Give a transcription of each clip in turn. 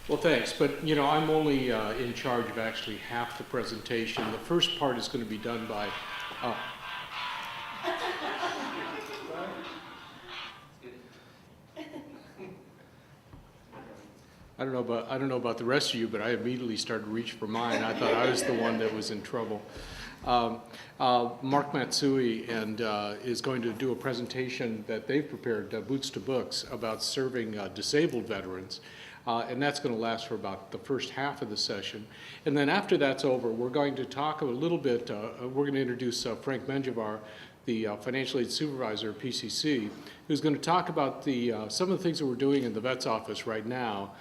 Well, thanks, but you know, I'm only in charge of actually half the presentation. The first part is going to be done by, I don't know about the rest of you, but I immediately started to reach for mine. I thought I was the one that was in trouble. Mark Matsui is going to do a presentation that they've prepared, Boots to Books, about serving disabled veterans. And that's going to last for about the first half of the session. And then after that's over, we're going to talk a little bit, we're going to introduce Frank Menjivar, the financial aid supervisor of PCC, who's going to talk about some of the things that we're doing in the vet's office right now,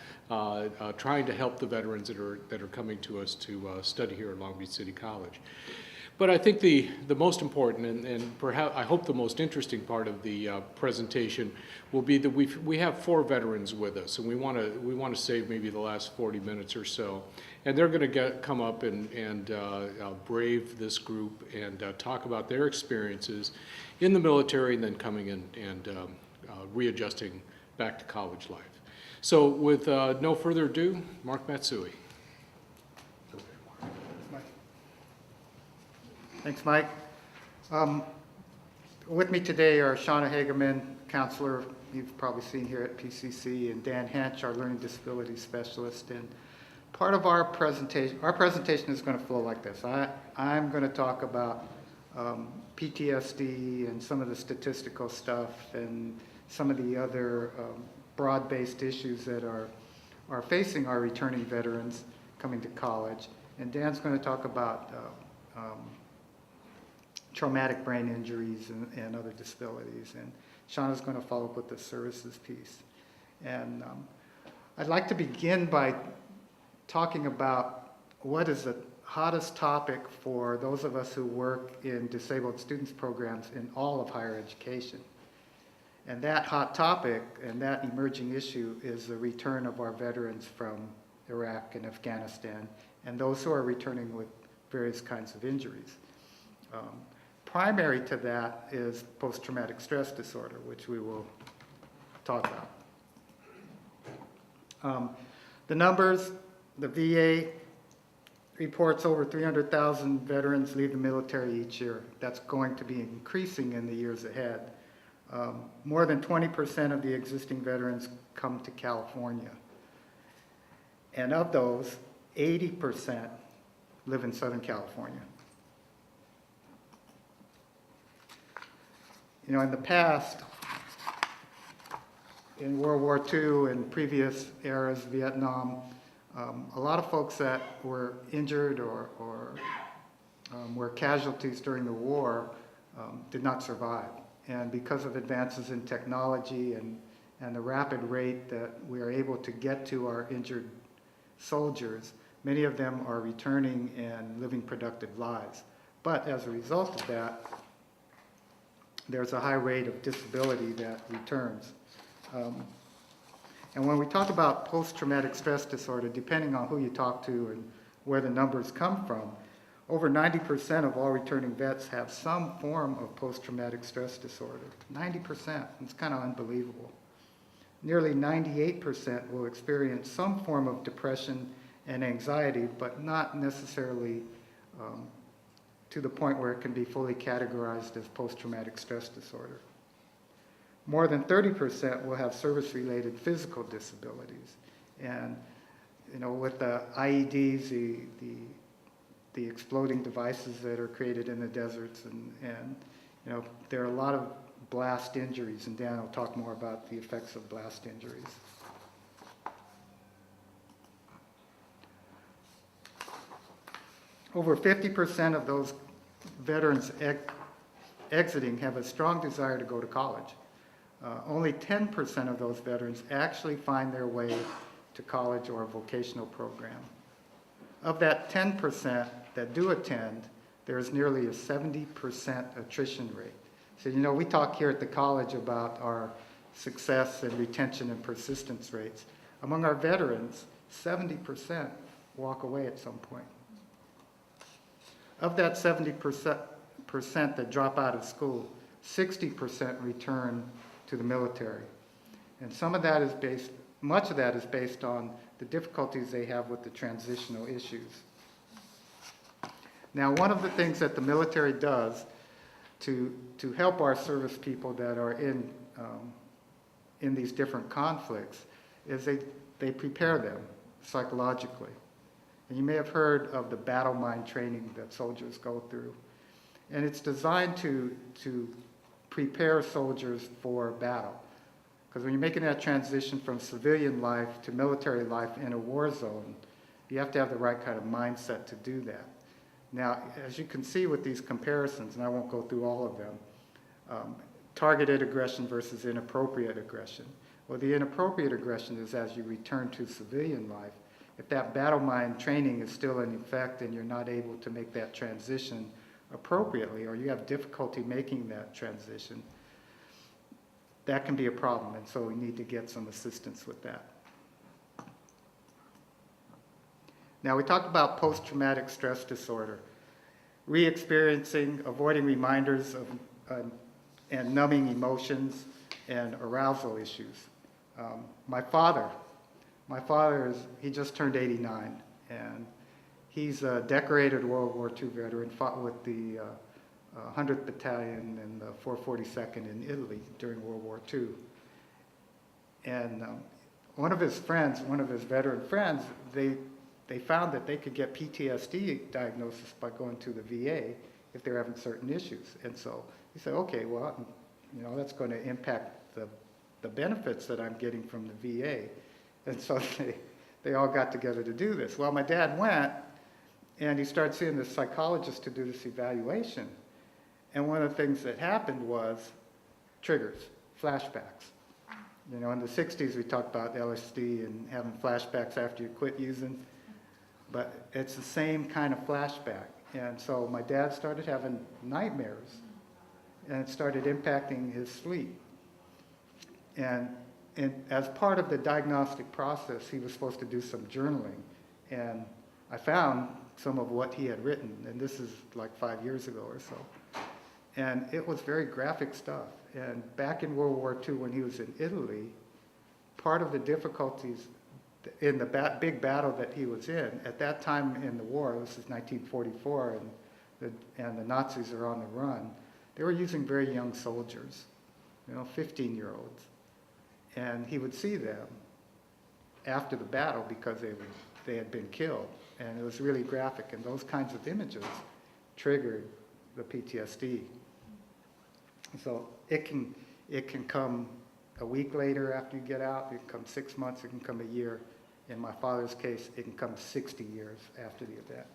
trying to help the veterans that are coming to us to study here at Long Beach City College. But I think the most important and perhaps I hope the most interesting part of the presentation will be that we have 4 veterans with us, and we want to save maybe the last 40 minutes or so, and they're going to come up and brave this group and talk about their experiences in the military and then coming in and readjusting back to college life. So with no further ado, Mark Matsui. Thanks, Mike. With me today are Shauna Hagerman, counselor you've probably seen here at PCC, and Dan Hench, our learning disability specialist. And part of our presentation is going to flow like this. I'm going to talk about PTSD and some of the statistical stuff and some of the other broad-based issues that are facing our returning veterans coming to college. And Dan's going to talk about traumatic brain injuries and other disabilities. And Shauna's going to follow up with the services piece. And I'd like to begin by talking about what is the hottest topic for those of us who work in disabled students programs in all of higher education. And that hot topic and that emerging issue is the return of our veterans from Iraq and Afghanistan and those who are returning with various kinds of injuries. Primary to that is post-traumatic stress disorder, which we will talk about. The numbers, the VA reports over 300,000 veterans leave the military each year. That's going to be increasing in the years ahead. More than 20% of the existing veterans come to California. And of those, 80% live in Southern California. You know, in the past, in World War II and previous eras, Vietnam, a lot of folks that were injured or were casualties during the war did not survive. And because of advances in technology and the rapid rate that we are able to get to our injured soldiers, many of them are returning and living productive lives. But as a result of that, there's a high rate of disability that returns. And when we talk about post-traumatic stress disorder, depending on who you talk to and where the numbers come from, over 90% of all returning vets have some form of post-traumatic stress disorder. 90%, it's kind of unbelievable. Nearly 98% will experience some form of depression and anxiety, but not necessarily to the point where it can be fully categorized as post-traumatic stress disorder. More than 30% will have service-related physical disabilities. And, you know, with the IEDs, the exploding devices that are created in the deserts, and you know, there are a lot of blast injuries, and Dan will talk more about the effects of blast injuries. Over 50% of those veterans exiting have a strong desire to go to college. Only 10% of those veterans actually find their way to college or a vocational program. Of that 10% that do attend, there's nearly a 70% attrition rate. So, you know, we talk here at the college about our success and retention and persistence rates. Among our veterans, 70% walk away at some point. Of that 70% that drop out of school, 60% return to the military. And some of that is based much of that is based on the difficulties they have with the transitional issues. Now, one of the things that the military does to help our service people that are in these different conflicts is they prepare them psychologically. And you may have heard of the battle mind training that soldiers go through. And it's designed to prepare soldiers for battle. Because when you're making that transition from civilian life to military life in a war zone, you have to have the right kind of mindset to do that. Now, as you can see with these comparisons, and I won't go through all of them, targeted aggression versus inappropriate aggression. Well, the inappropriate aggression is as you return to civilian life. If that battle mind training is still in effect and you're not able to make that transition appropriately, or you have difficulty making that transition, that can be a problem, and so we need to get some assistance with that. Now, we talked about post-traumatic stress disorder, re-experiencing, avoiding reminders of, and numbing emotions and arousal issues. My father he just turned 89, and he's a decorated World War II veteran, fought with the 100th Battalion and the 442nd in Italy during World War II. And one of his veteran friends, they found that they could get PTSD diagnosis by going to the VA if they're having certain issues. And so he said, okay, well, you know, that's going to impact the benefits that I'm getting from the VA. And so they all got together to do this. Well, my dad went, and he started seeing this psychologist to do this evaluation. And one of the things that happened was triggers, flashbacks. You know, in the 60s, we talked about LSD and having flashbacks after you quit using, but it's the same kind of flashback. And so my dad started having nightmares, and it started impacting his sleep. And as part of the diagnostic process, he was supposed to do some journaling. And I found some of what he had written, and this is like 5 years ago or so. And it was very graphic stuff. And back in World War II, when he was in Italy, part of the difficulties in the big battle that he was in, at that time in the war, this is 1944, and the Nazis are on the run, they were using very young soldiers, 15-year-olds. And he would see them after the battle because they had been killed. And it was really graphic, and those kinds of images triggered the PTSD. So it can come a week later after you get out, it can come 6 months, it can come a year. In my father's case, it can come 60 years after the event.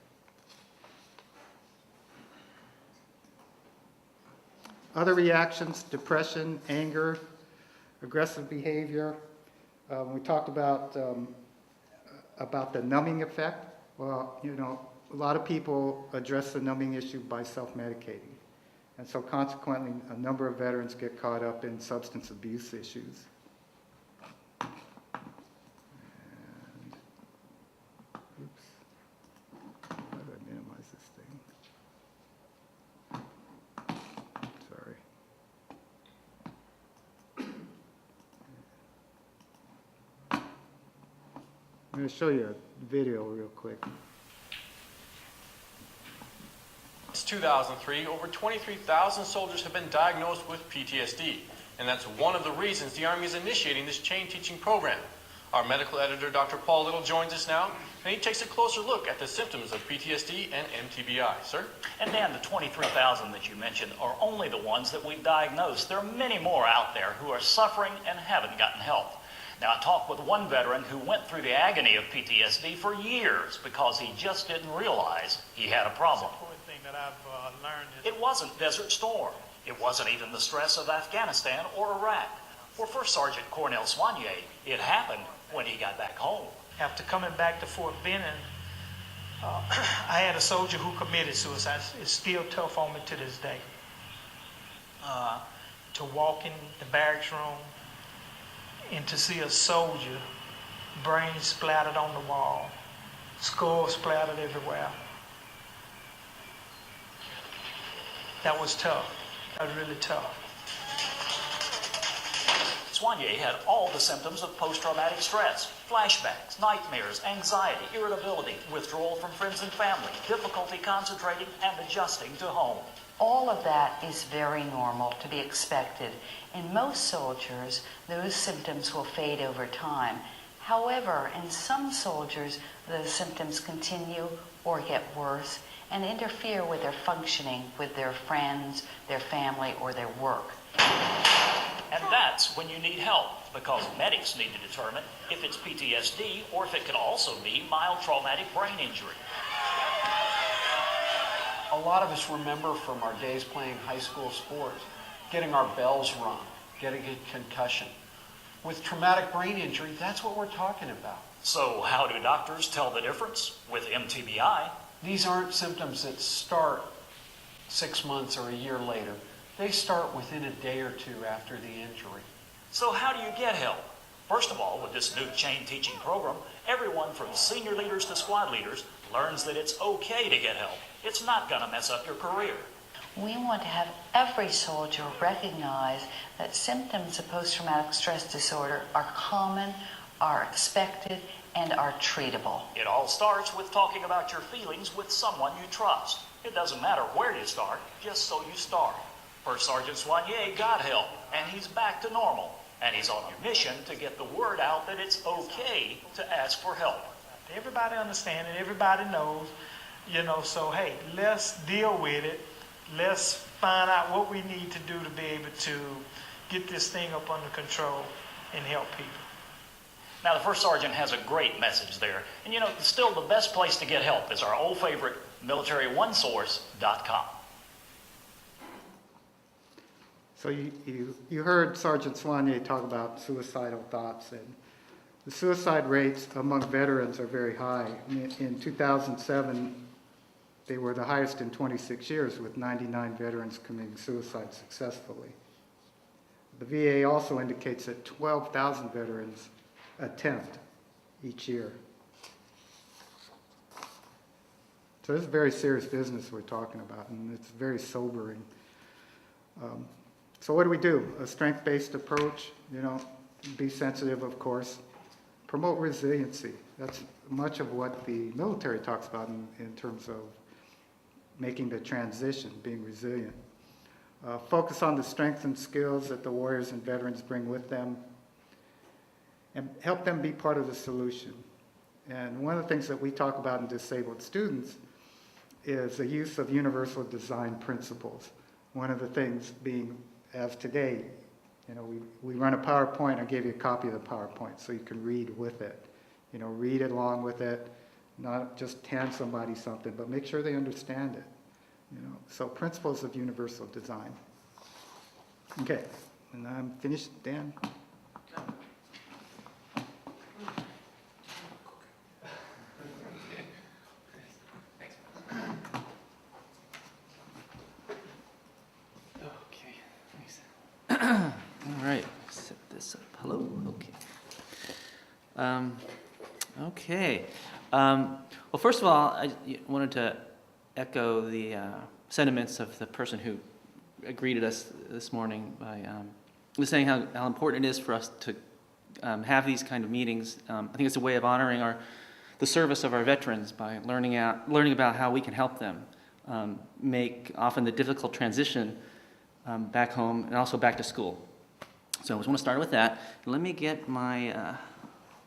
Other reactions: depression, anger, aggressive behavior. We talked about the numbing effect. Well, a lot of people address the numbing issue by self-medicating. And so consequently, a number of veterans get caught up in substance abuse issues. And, oops, how do I minimize this thing? Sorry. I'm going to show you a video real quick. Since 2003, over 23,000 soldiers have been diagnosed with PTSD, and that's one of the reasons the Army is initiating this chain teaching program. Our medical editor, Dr. Paul Little, joins us now, and he takes a closer look at the symptoms of PTSD and MTBI. Sir? And Dan, the 23,000 that you mentioned are only the ones that we've diagnosed. There are many more out there who are suffering and haven't gotten help. Now, I talked with one veteran who went through the agony of PTSD for years because he just didn't realize he had a problem. That I've learned is it wasn't Desert Storm. It wasn't even the stress of Afghanistan or Iraq. For First Sergeant Cornell Soignier, it happened when he got back home. after coming back to Fort Benning, I had a soldier who committed suicide. It's still tough on me to this day. To walk in the barracks room and to see a soldier, brains splattered on the wall, skulls splattered everywhere. That was tough. That was really tough. It's Soignier had all the symptoms of post-traumatic stress: flashbacks, nightmares, anxiety, irritability, withdrawal from friends and family, difficulty concentrating and adjusting to home. All of that is very normal, to be expected. In most soldiers, those symptoms will fade over time. However, in some soldiers, those symptoms continue or get worse and interfere with their functioning with their friends, their family, or their work. And that's when you need help, because medics need to determine if it's PTSD or if it could also be mild traumatic brain injury. A lot of us remember from our days playing high school sports, getting our bells rung, getting a concussion. With traumatic brain injury, that's what we're talking about. So how do doctors tell the difference with MTBI? These aren't symptoms that start 6 months or a year later. They start within a day or two after the injury. So how do you get help? First of all, with this new chain teaching program, everyone from senior leaders to squad leaders learns that it's okay to get help. It's not going to mess up your career. We want to have every soldier recognize that symptoms of post-traumatic stress disorder are common, are expected, and are treatable. It all starts with talking about your feelings with someone you trust. It doesn't matter where you start, just so you start. First Sergeant Soignier got help, and he's back to normal. And he's on a mission to get the word out that it's okay to ask for help. Everybody understands it, everybody knows, so hey, let's deal with it. Let's find out what we need to do to be able to get this thing up under control and help people. Now, the First Sergeant has a great message there. And still the best place to get help is our old favorite, militaryOneSource.com. So you heard Sergeant Soignier talk about suicidal thoughts, and the suicide rates among veterans are very high. In 2007, they were the highest in 26 years, with 99 veterans committing suicide successfully. The VA also indicates that 12,000 veterans attempt each year. So this is very serious business we're talking about, and it's very sobering. So what do? A strength-based approach, be sensitive, of course. Promote resiliency. That's much of what the military talks about in terms of making the transition, being resilient. Focus on the strengths and skills that the warriors and veterans bring with them, and help them be part of the solution. And one of the things that we talk about in disabled students is the use of universal design principles. One of the things being, as today, we run a PowerPoint. I gave you a copy of the PowerPoint so you can read with it. Read it along with it, not just hand somebody something, but make sure they understand it. So principles of universal design. Okay, and I'm finished, Dan. All right, set this up. Hello, okay. Okay. Well, first of all, I wanted to echo the sentiments of the person who greeted us this morning by saying how important it is for us to have these kind of meetings. I think it's a way of honoring the service of our veterans by learning about how we can help them make often the difficult transition back home and also back to school. So I just want to start with that. Let me get my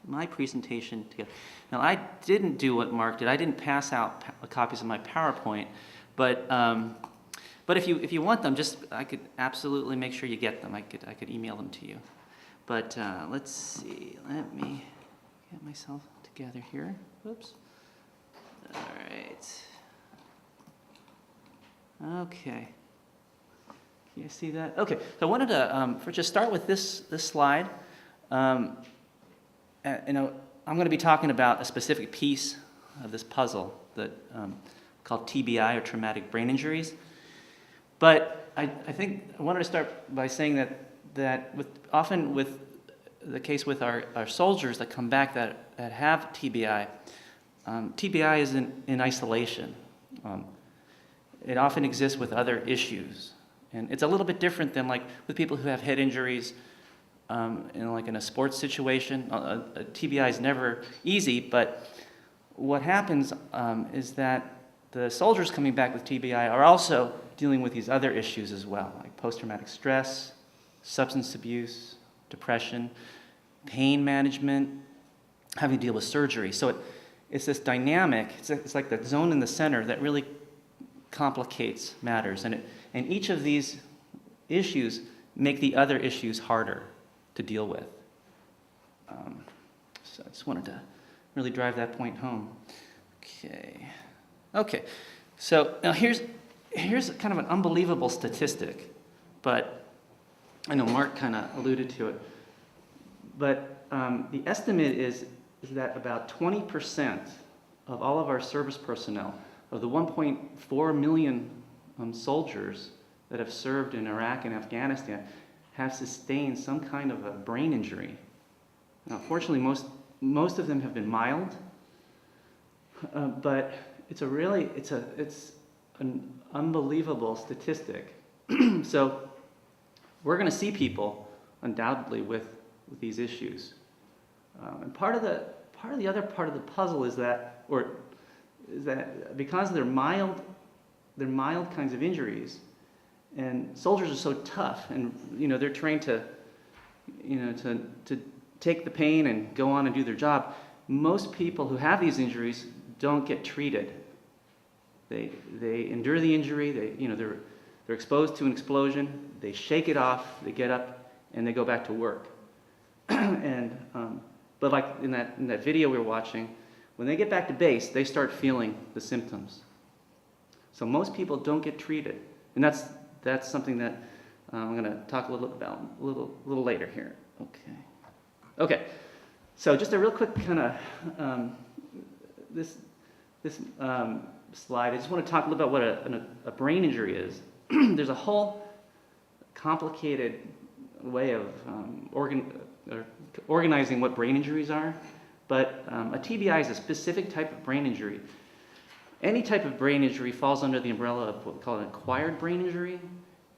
my presentation together. Now, I didn't do what Mark did. I didn't pass out copies of my PowerPoint, but if you want them, I could absolutely make sure you get them. I could email them to you. But let's see. Let me get myself together here. Whoops. All right. Okay. Can you see that? Okay, so I wanted to just start with this slide. I'm going to be talking about a specific piece of this puzzle that called TBI, or traumatic brain injuries. But I think I wanted to start by saying that often with the case with our soldiers that come back that have TBI, TBI is in isolation. It often exists with other issues. And it's a little bit different than like with people who have head injuries in a sports situation. A TBI is never easy, but what happens is that the soldiers coming back with TBI are also dealing with these other issues as well, like post-traumatic stress, substance abuse, depression, pain management, having to deal with surgery. So it's this dynamic, it's like the zone in the center that really complicates matters. And each of these issues make the other issues harder to deal with. So I just wanted to really drive that point home. Okay. So now here's kind of an unbelievable statistic, but I know Mark kind of alluded to it. But the estimate is that about 20% of all of our service personnel, of the 1.4 million soldiers that have served in Iraq and Afghanistan, have sustained some kind of a brain injury. Now, fortunately, most of them have been mild, but it's an unbelievable statistic. So we're going to see people undoubtedly with these issues, and part of the other part of the puzzle is that because they're mild kinds of injuries, and soldiers are so tough, and they're trained to take the pain and go on and do their job. Most people who have these injuries don't get treated. They endure the injury. They're exposed to an explosion. They shake it off. They get up and they go back to work. But like in that video we were watching, when they get back to base, they start feeling the symptoms. So most people don't get treated, and that's something that I'm going to talk a little about a little later here. Okay. So just a real quick kind of this slide. I just want to talk a little about what a brain injury is. There's a whole complicated way of organizing what brain injuries are, but a TBI is a specific type of brain injury. Any type of brain injury falls under the umbrella of what we call an acquired brain injury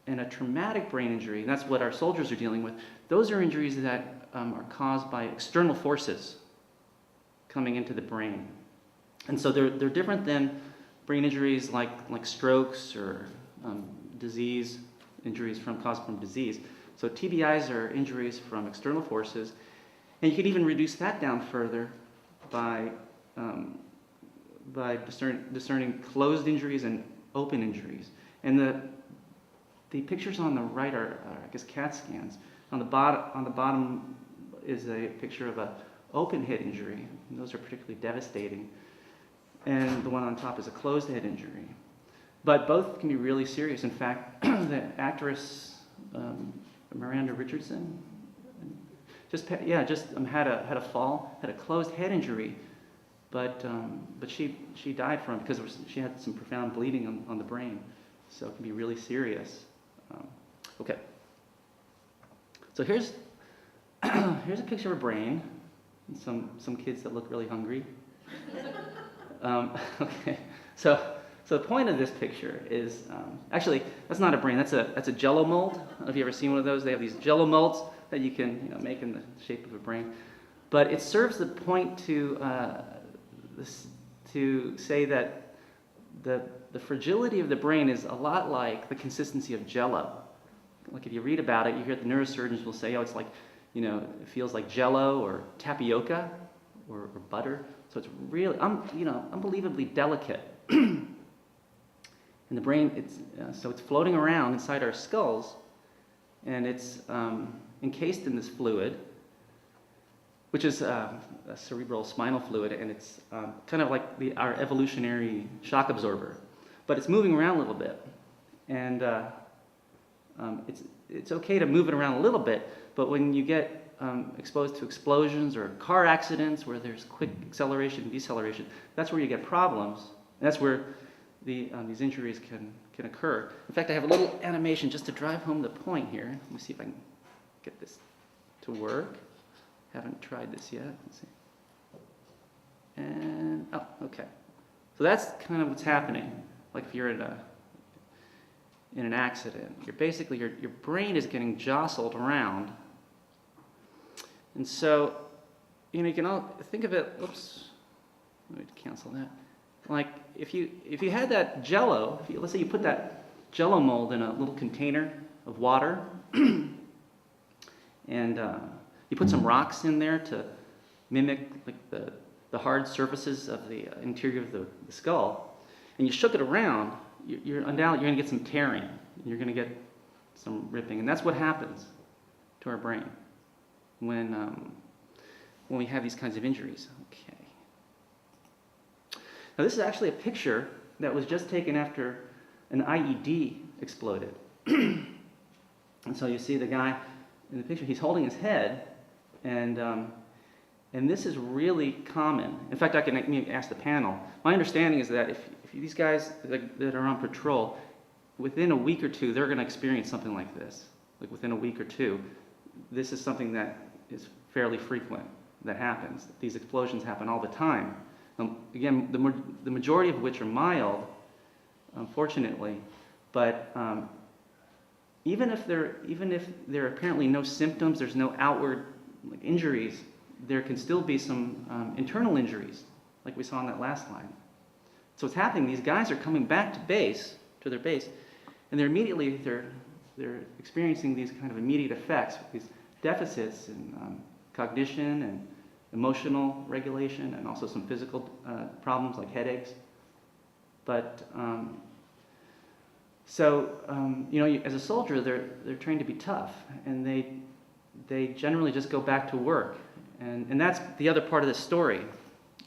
and a traumatic brain injury, and that's what our soldiers are dealing with. Those are injuries that are caused by external forces coming into the brain. And so they're different than brain injuries like strokes or disease, injuries caused from disease. So TBIs are injuries from external forces, and you could even reduce that down further by discerning closed injuries and open injuries. And the pictures on the right are I guess CAT scans. On the bottom is a picture of an open head injury, and those are particularly devastating. And the one on top is a closed head injury. But both can be really serious. In fact, the actress Miranda Richardson just had a fall, had a closed head injury, but she died from it because she had some profound bleeding on the brain. So it can be really serious. Okay. So here's a picture of a brain, and some kids that look really hungry. Okay. So the point of this picture is actually that's not a brain. That's a Jello mold. Have you ever seen one of those? They have these Jello molds that you can make in the shape of a brain, but it serves the point to say that the fragility of the brain is a lot like the consistency of Jello. Like if you read about it, you hear the neurosurgeons will say, it's like, it feels like Jello or tapioca or butter. So it's really, unbelievably delicate. And the brain, it's floating around inside our skulls, and it's encased in this fluid, which is a cerebral spinal fluid, and it's kind of like our evolutionary shock absorber. But it's moving around a little bit, and it's okay to move it around a little bit, but when you get exposed to explosions or car accidents where there's quick acceleration and deceleration, that's where you get problems. And that's where these injuries can occur. In fact, I have a little animation just to drive home the point here. Let me see if I can get this to work. Haven't tried this yet. Let's see. And, okay. So that's kind of what's happening. Like if you're in an accident, your brain is getting jostled around And so, you can all think of it, oops, let me cancel that. Like if you had that Jello, let's say you put that Jello mold in a little container of water, and you put some rocks in there to mimic like the hard surfaces of the interior of the skull, and you shook it around, you're undoubtedly going to get some tearing. You're going to get some ripping, and that's what happens to our brain when we have these kinds of injuries. Okay. Now this is actually a picture that was just taken after an IED exploded. And so you see the guy in the picture, he's holding his head, and this is really common. In fact, I can ask the panel. My understanding is that if these guys that are on patrol, within a week or two, they're going to experience something like this. Like within a week or two, this is something that is fairly frequent that happens. These explosions happen all the time. Again, the majority of which are mild, unfortunately, but even if there are apparently no symptoms, there's no outward injuries, there can still be some internal injuries, like we saw in that last slide. So what's happening? These guys are coming back to their base, and they're experiencing these kind of immediate effects, these deficits in cognition and emotional regulation, and also some physical problems like headaches. But as a soldier, they're trained to be tough, and they generally just go back to work, and that's the other part of this story.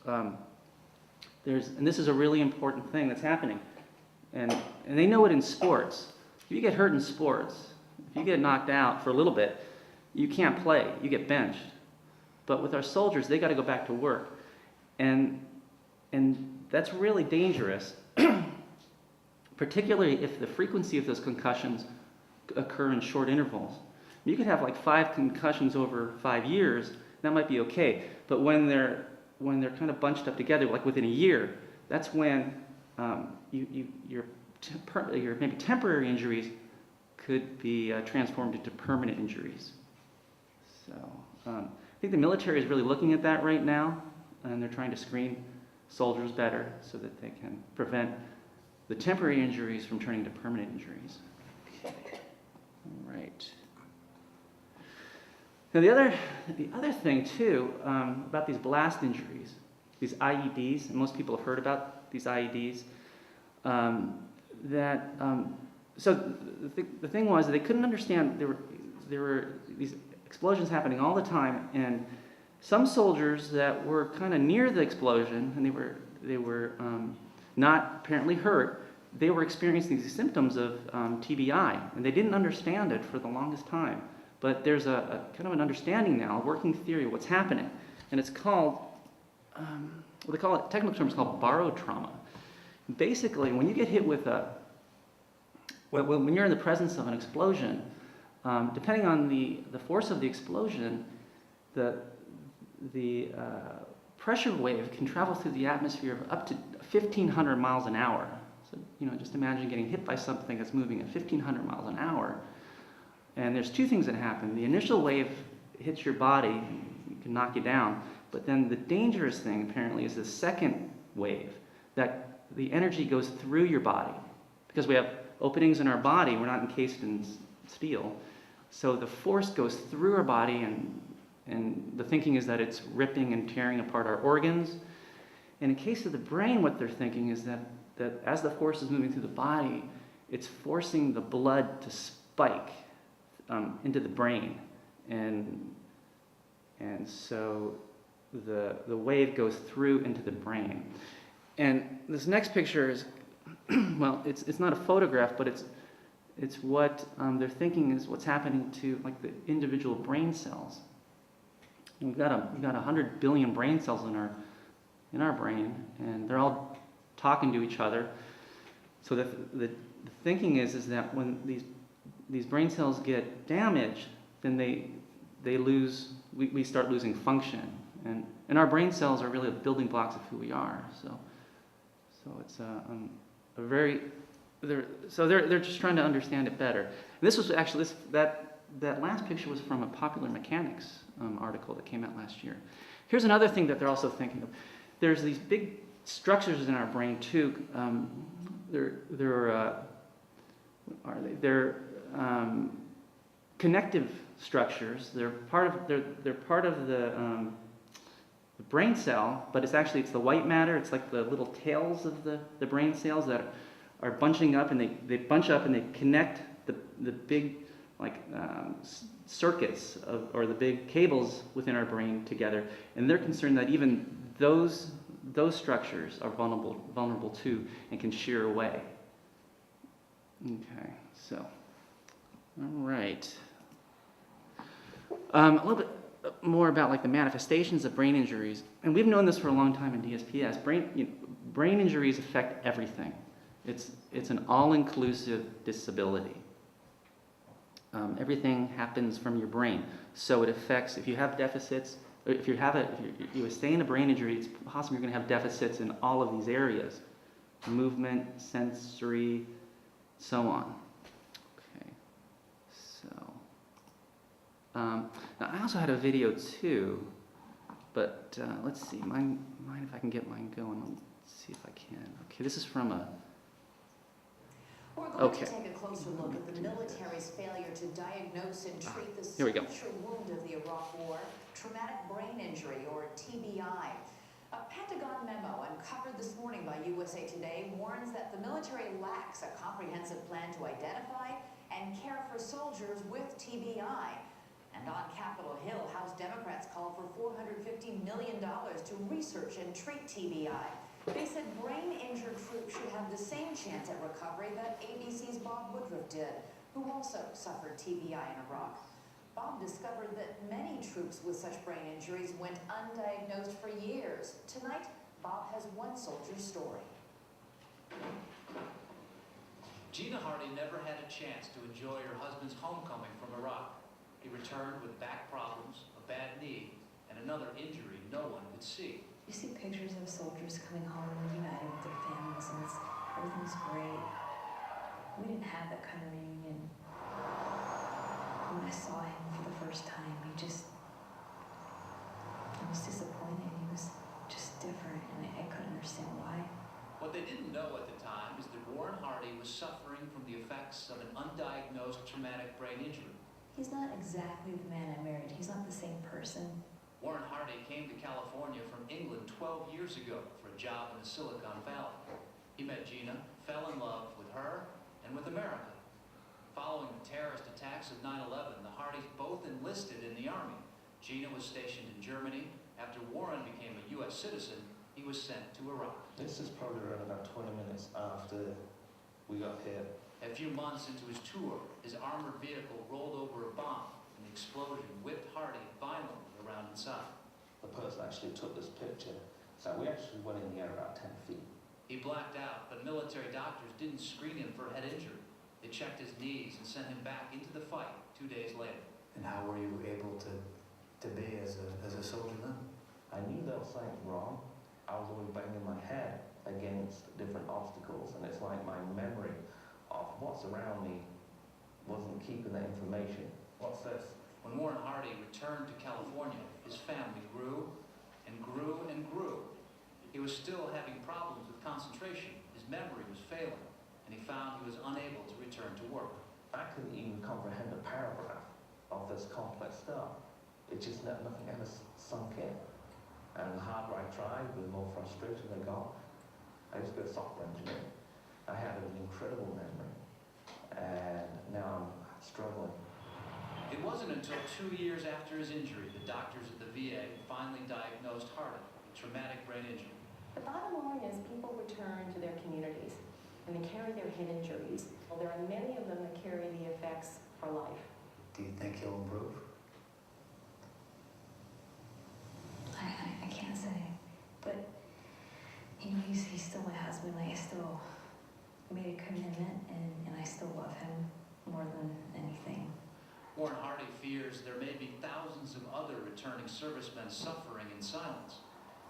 And this is a really important thing that's happening, and they know it in sports. If you get hurt in sports, if you get knocked out for a little bit, you can't play. You get benched. But with our soldiers, they got to go back to work, and that's really dangerous, particularly if the frequency of those concussions occur in short intervals. You could have like 5 concussions over 5 years. That might be okay, but when they're kind of bunched up together, like within a year, that's when your maybe temporary injuries could be transformed into permanent injuries. So I think the military is really looking at that right now, and they're trying to screen soldiers better so that they can prevent the temporary injuries from turning to permanent injuries. Okay. All right. Now the other thing too about these blast injuries, these IEDs, and most people have heard about these IEDs. So the thing was that they couldn't understand there were these explosions happening all the time, and some soldiers that were kind of near the explosion, and they were not apparently hurt, they were experiencing these symptoms of TBI, and they didn't understand it for the longest time. But there's a kind of an understanding now, a working theory of what's happening, and it's called, what they call it, technical term is called barotrauma. Basically, when you get hit with when you're in the presence of an explosion, depending on the force of the explosion, the pressure wave can travel through the atmosphere of up to 1,500 miles an hour. So, just imagine getting hit by something that's moving at 1,500 miles an hour. And there's 2 things that happen. The initial wave hits your body, it can knock you down. But then the dangerous thing, apparently, is the second wave, that the energy goes through your body. Because we have openings in our body, we're not encased in steel. So the force goes through our body, and the thinking is that it's ripping and tearing apart our organs. And in case of the brain, what they're thinking is that as the force is moving through the body, it's forcing the blood to spike into the brain, and so the wave goes through into the brain. And this next picture is, well, it's not a photograph, but it's what they're thinking is what's happening to like the individual brain cells. And we've got 100 billion brain cells in our brain, and they're all talking to each other. So the thinking is that when these brain cells get damaged, then we start losing function, and our brain cells are really the building blocks of who we are. So it's they're just trying to understand it better. And this was actually that that last picture was from a Popular Mechanics article that came out last year. Here's another thing that they're also thinking of. There's these big structures in our brain too. What are they? They're connective structures. They're part of the brain cell, but it's the white matter. It's like the little tails of the brain cells that are bunching up, and they bunch up and they connect the big circuits or the big cables within our brain together. And they're concerned that even those structures are vulnerable too and can shear away. Okay, so all right. A little bit more about the manifestations of brain injuries, and we've known this for a long time in DSPS. Brain injuries affect everything. It's an all-inclusive disability. Everything happens from your brain, so it affects. If you have deficits, or if you sustain a brain injury, it's possible you're going to have deficits in all of these areas: movement, sensory, so on. Okay, so. Now I also had a video too, but let's see. Mind if I can get mine going? Let's see if I can. Okay, this is from a. We're going to take a closer look at the military's failure to diagnose and treat the signature wound of the Iraq War, traumatic brain injury, or TBI. A Pentagon memo uncovered this morning by USA Today warns that the military lacks a comprehensive plan to identify and care for soldiers with TBI. And on Capitol Hill, House Democrats called for $450 million to research and treat TBI. They said brain-injured troops should have the same chance at recovery that ABC's Bob Woodruff did, who also suffered TBI in Iraq. Bob discovered that many troops with such brain injuries went undiagnosed for years. Tonight, Bob has one soldier's story. Gina Hardy never had a chance to enjoy her husband's homecoming from Iraq. He returned with back problems, a bad knee, and another injury no one could see. You see pictures of soldiers coming home reunited with their families, and everything's great. We didn't have that kind of reunion. When I saw him for the first time, I was disappointed. He was just different, and I couldn't understand why. What they didn't know at the time is that Warren Hardy was suffering from the effects of an undiagnosed traumatic brain injury. He's not exactly the man I married. He's not the same person. Warren Hardy came to California from England 12 years ago for a job in the Silicon Valley. He met Gina, fell in love with her and with America. Following the terrorist attacks of 9/11, the Hardys both enlisted in the Army. Gina was stationed in Germany. After Warren became a U.S. citizen, he was sent to Iraq. This is probably around about 20 minutes after we got hit. A few months into his tour, his armored vehicle rolled over a bomb, and the explosion whipped Hardy violently around inside. The person actually took this picture, so we actually went in the air about 10 feet. He blacked out, but military doctors didn't screen him for a head injury. They checked his knees and sent him back into the fight 2 days later. And how were you able to be as a soldier then? I knew there was something wrong. I was always banging my head against different obstacles, and it's like my memory of what's around me wasn't keeping that information. What's this? When Warren Hardy returned to California, his family grew and grew and grew. He was still having problems with concentration. His memory was failing, and he found he was unable to return to work. I couldn't even comprehend a paragraph of this complex stuff. It just nothing ever sunk in. And the harder I tried, the more frustrated I got. I used to be a software engineer. I had an incredible memory, and now I'm struggling. It wasn't until 2 years after his injury that doctors at the VA finally diagnosed Hardy with traumatic brain injury. The bottom line is people return to their communities and they carry their head injuries. Well, there are many of them that carry the effects for life. Do you think he'll improve? I can't say, but he's still my husband. I still made a commitment, and I still love him more than anything. Warren Hardy fears there may be thousands of other returning servicemen suffering in silence.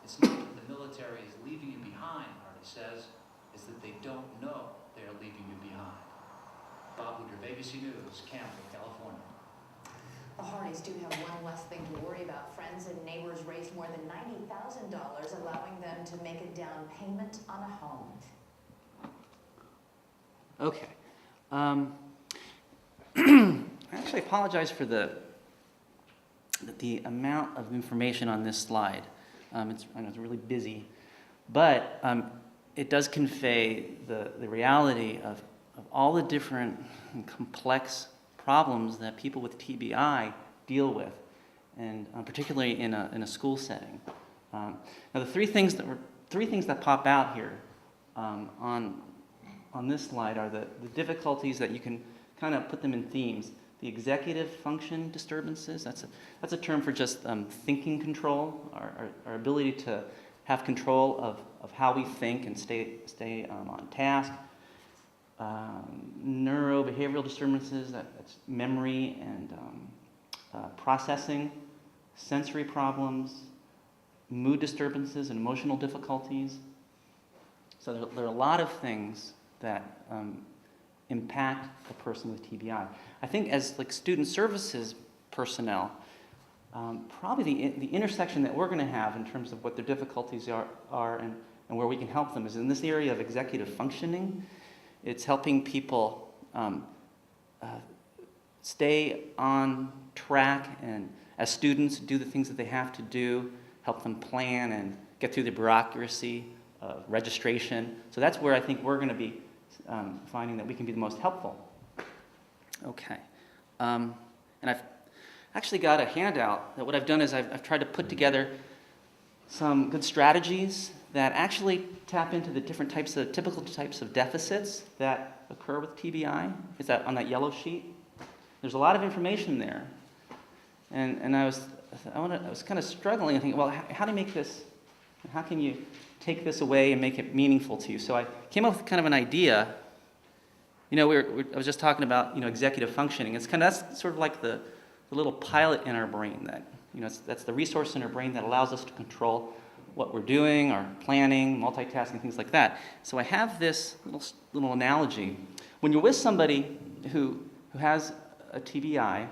It's not that the military is leaving you behind, Hardy says, it's that they don't know they are leaving you behind. Bob Woodruff, ABC News, Campbell, California. The Hardys do have one less thing to worry about. Friends and neighbors raised more than $90,000, allowing them to make a down payment on a home. Okay. I actually apologize for the amount of information on this slide. I know it's really busy, but it does convey the reality of all the different and complex problems that people with TBI deal with, and particularly in a school setting. Now, the three things that pop out here on this slide are the difficulties that you can kind of put them in themes. The executive function disturbances, that's a term for just thinking control, our ability to have control of how we think and stay on task. Neurobehavioral disturbances, that's memory and processing. Sensory problems, mood disturbances and emotional difficulties. So there are a lot of things that impact a person with TBI. I think as like student services personnel, probably the intersection that we're going to have in terms of what their difficulties are and where we can help them is in this area of executive functioning. It's helping people stay on track and as students do the things that they have to do, help them plan and get through the bureaucracy of registration. So that's where I think we're going to be finding that we can be the most helpful. Okay. And I've actually got a handout that what I've done is I've tried to put together some good strategies that actually tap into the different typical types of deficits that occur with TBI. Is that on that yellow sheet? There's a lot of information there. And I was kind of struggling. I think, well, how do you make this, how can you take this away and make it meaningful to you? So I came up with kind of an idea. You know, I was just talking about, executive functioning. That's sort of like the little pilot in our brain that, that's the resource in our brain that allows us to control what we're doing, our planning, multitasking, things like that. So I have this little analogy. When you're with somebody who has a TBI,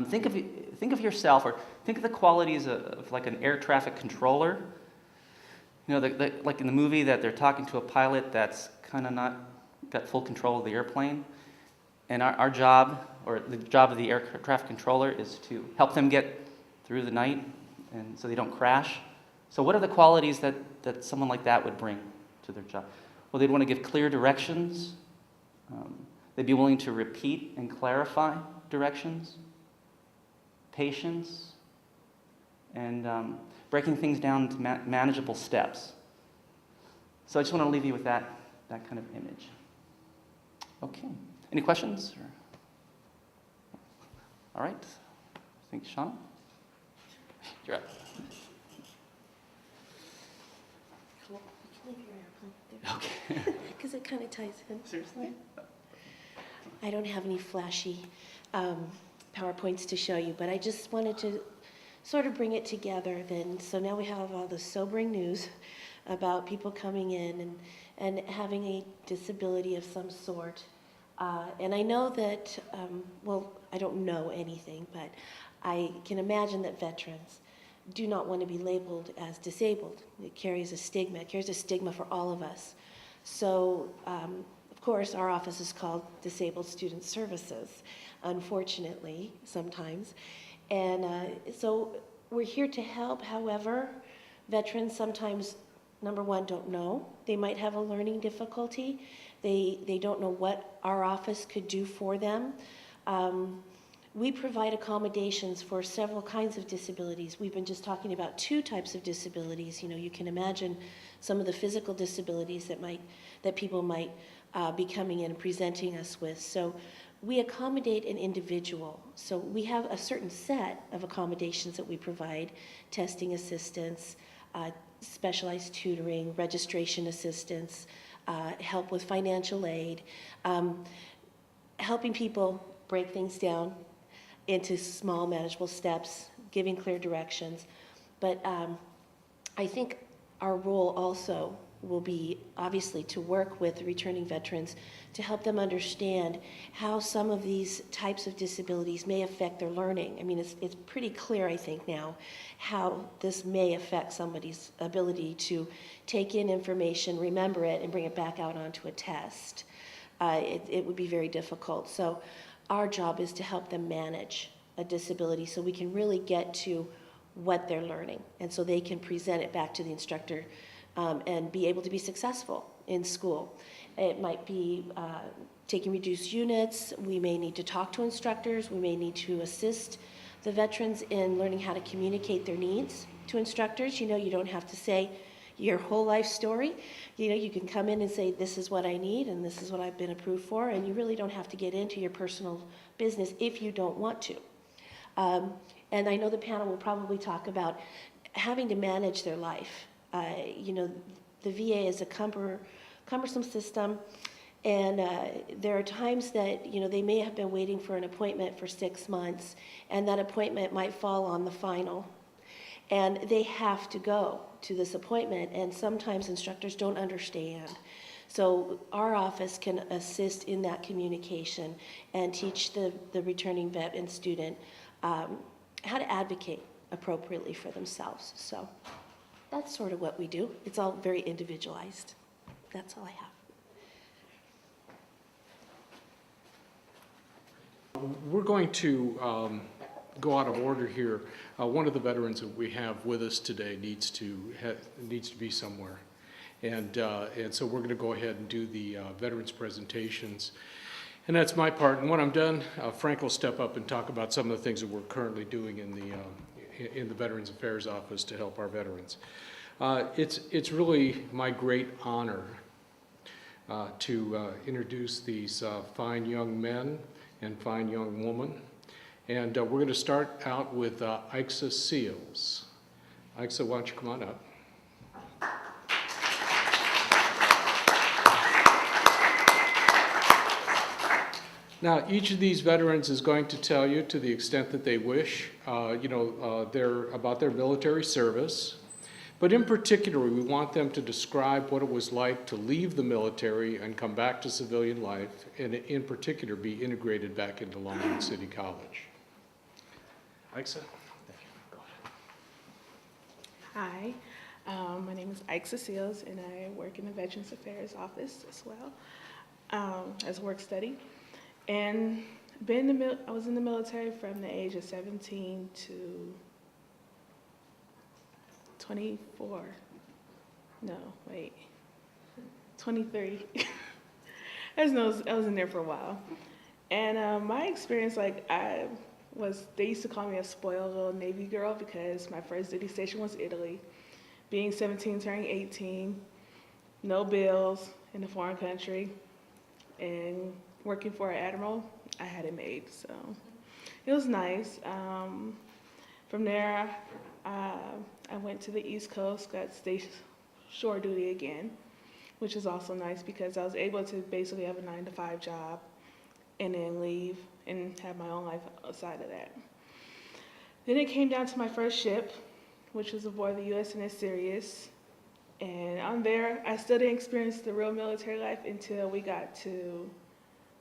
think of yourself, or think of the qualities of like an air traffic controller. Like in the movie that they're talking to a pilot that's kind of not got full control of the airplane. And our job, or the job of the air traffic controller, is to help them get through the night and so they don't crash. So what are the qualities that someone like that would bring to their job? Well, they'd want to give clear directions. They'd be willing to repeat and clarify directions. Patience. And breaking things down into manageable steps. So I just want to leave you with that kind of image. Okay. Any questions? All right. Thanks, Shauna. You're up. Cool. You can leave your airplane there. Okay. Because it kind of ties in. Seriously? I don't have any flashy PowerPoints to show you, but I just wanted to sort of bring it together then. So now we have all the sobering news about people coming in and having a disability of some sort. And I know that, I don't know anything, but I can imagine that veterans do not want to be labeled as disabled. It carries a stigma. It carries a stigma for all of us. So, of course, our office is called Disabled Student Services, unfortunately, sometimes. And so we're here to help. However, veterans sometimes, number one, don't know. They might have a learning difficulty. They don't know what our office could do for them. We provide accommodations for several kinds of disabilities. We've been just talking about 2 types of disabilities. You can imagine some of the physical disabilities that people might be coming in and presenting us with. So we accommodate an individual. So we have a certain set of accommodations that we provide: testing assistance, specialized tutoring, registration assistance, help with financial aid, helping people break things down into small manageable steps, giving clear directions. But I think our role also will be obviously to work with returning veterans to help them understand how some of these types of disabilities may affect their learning. I mean, it's pretty clear, I think, now how this may affect somebody's ability to take in information, remember it, and bring it back out onto a test. It would be very difficult. So our job is to help them manage a disability so we can really get to what they're learning, and so they can present it back to the instructor and be able to be successful in school. It might be taking reduced units. We may need to talk to instructors. We may need to assist the veterans in learning how to communicate their needs to instructors. You know, you don't have to say your whole life story. You know, you can come in and say, this is what I need and this is what I've been approved for, and you really don't have to get into your personal business if you don't want to. And I know the panel will probably talk about having to manage their life. You know, the VA is a cumbersome system, and there are times that, you know, they may have been waiting for an appointment for 6 months, and that appointment might fall on the final, and they have to go to this appointment, and sometimes instructors don't understand. So our office can assist in that communication and teach the returning vet and student how to advocate appropriately for themselves. So that's sort of what we do. It's all very individualized. That's all I have. We're going to go out of order here. One of the veterans that we have with us today needs to be somewhere. And so we're going to go ahead and do the veterans presentations. And that's my part. And when I'm done, Frank will step up and talk about some of the things that we're currently doing in the Veterans Affairs Office to help our veterans. It's really my great honor to introduce these fine young men and fine young women. And we're going to start out with Aixa Seals. Aixa, why don't you come on up? Now, each of these veterans is going to tell you, to the extent that they wish, about their military service. But in particular, we want them to describe what it was like to leave the military and come back to civilian life, and in particular, be integrated back into Long Beach City College. Aixa? Go ahead. Hi, my name is Aixa Seals, and I work in the Veterans Affairs Office as well as work study. And I was in the military from the age of 17 to 24. No, wait, 23. I was in there for a while. And my experience, they used to call me a spoiled little Navy girl because my first duty station was Italy. Being 17, turning 18, no bills in a foreign country, and working for an admiral, I had it made, so it was nice. From there, I went to the East Coast, got stationed shore duty again, which is also nice because I was able to basically have a 9-to-5 job and then leave and have my own life outside of that. Then it came down to my first ship, which was aboard the USNS Sirius. And on there, I still didn't experience the real military life until we got to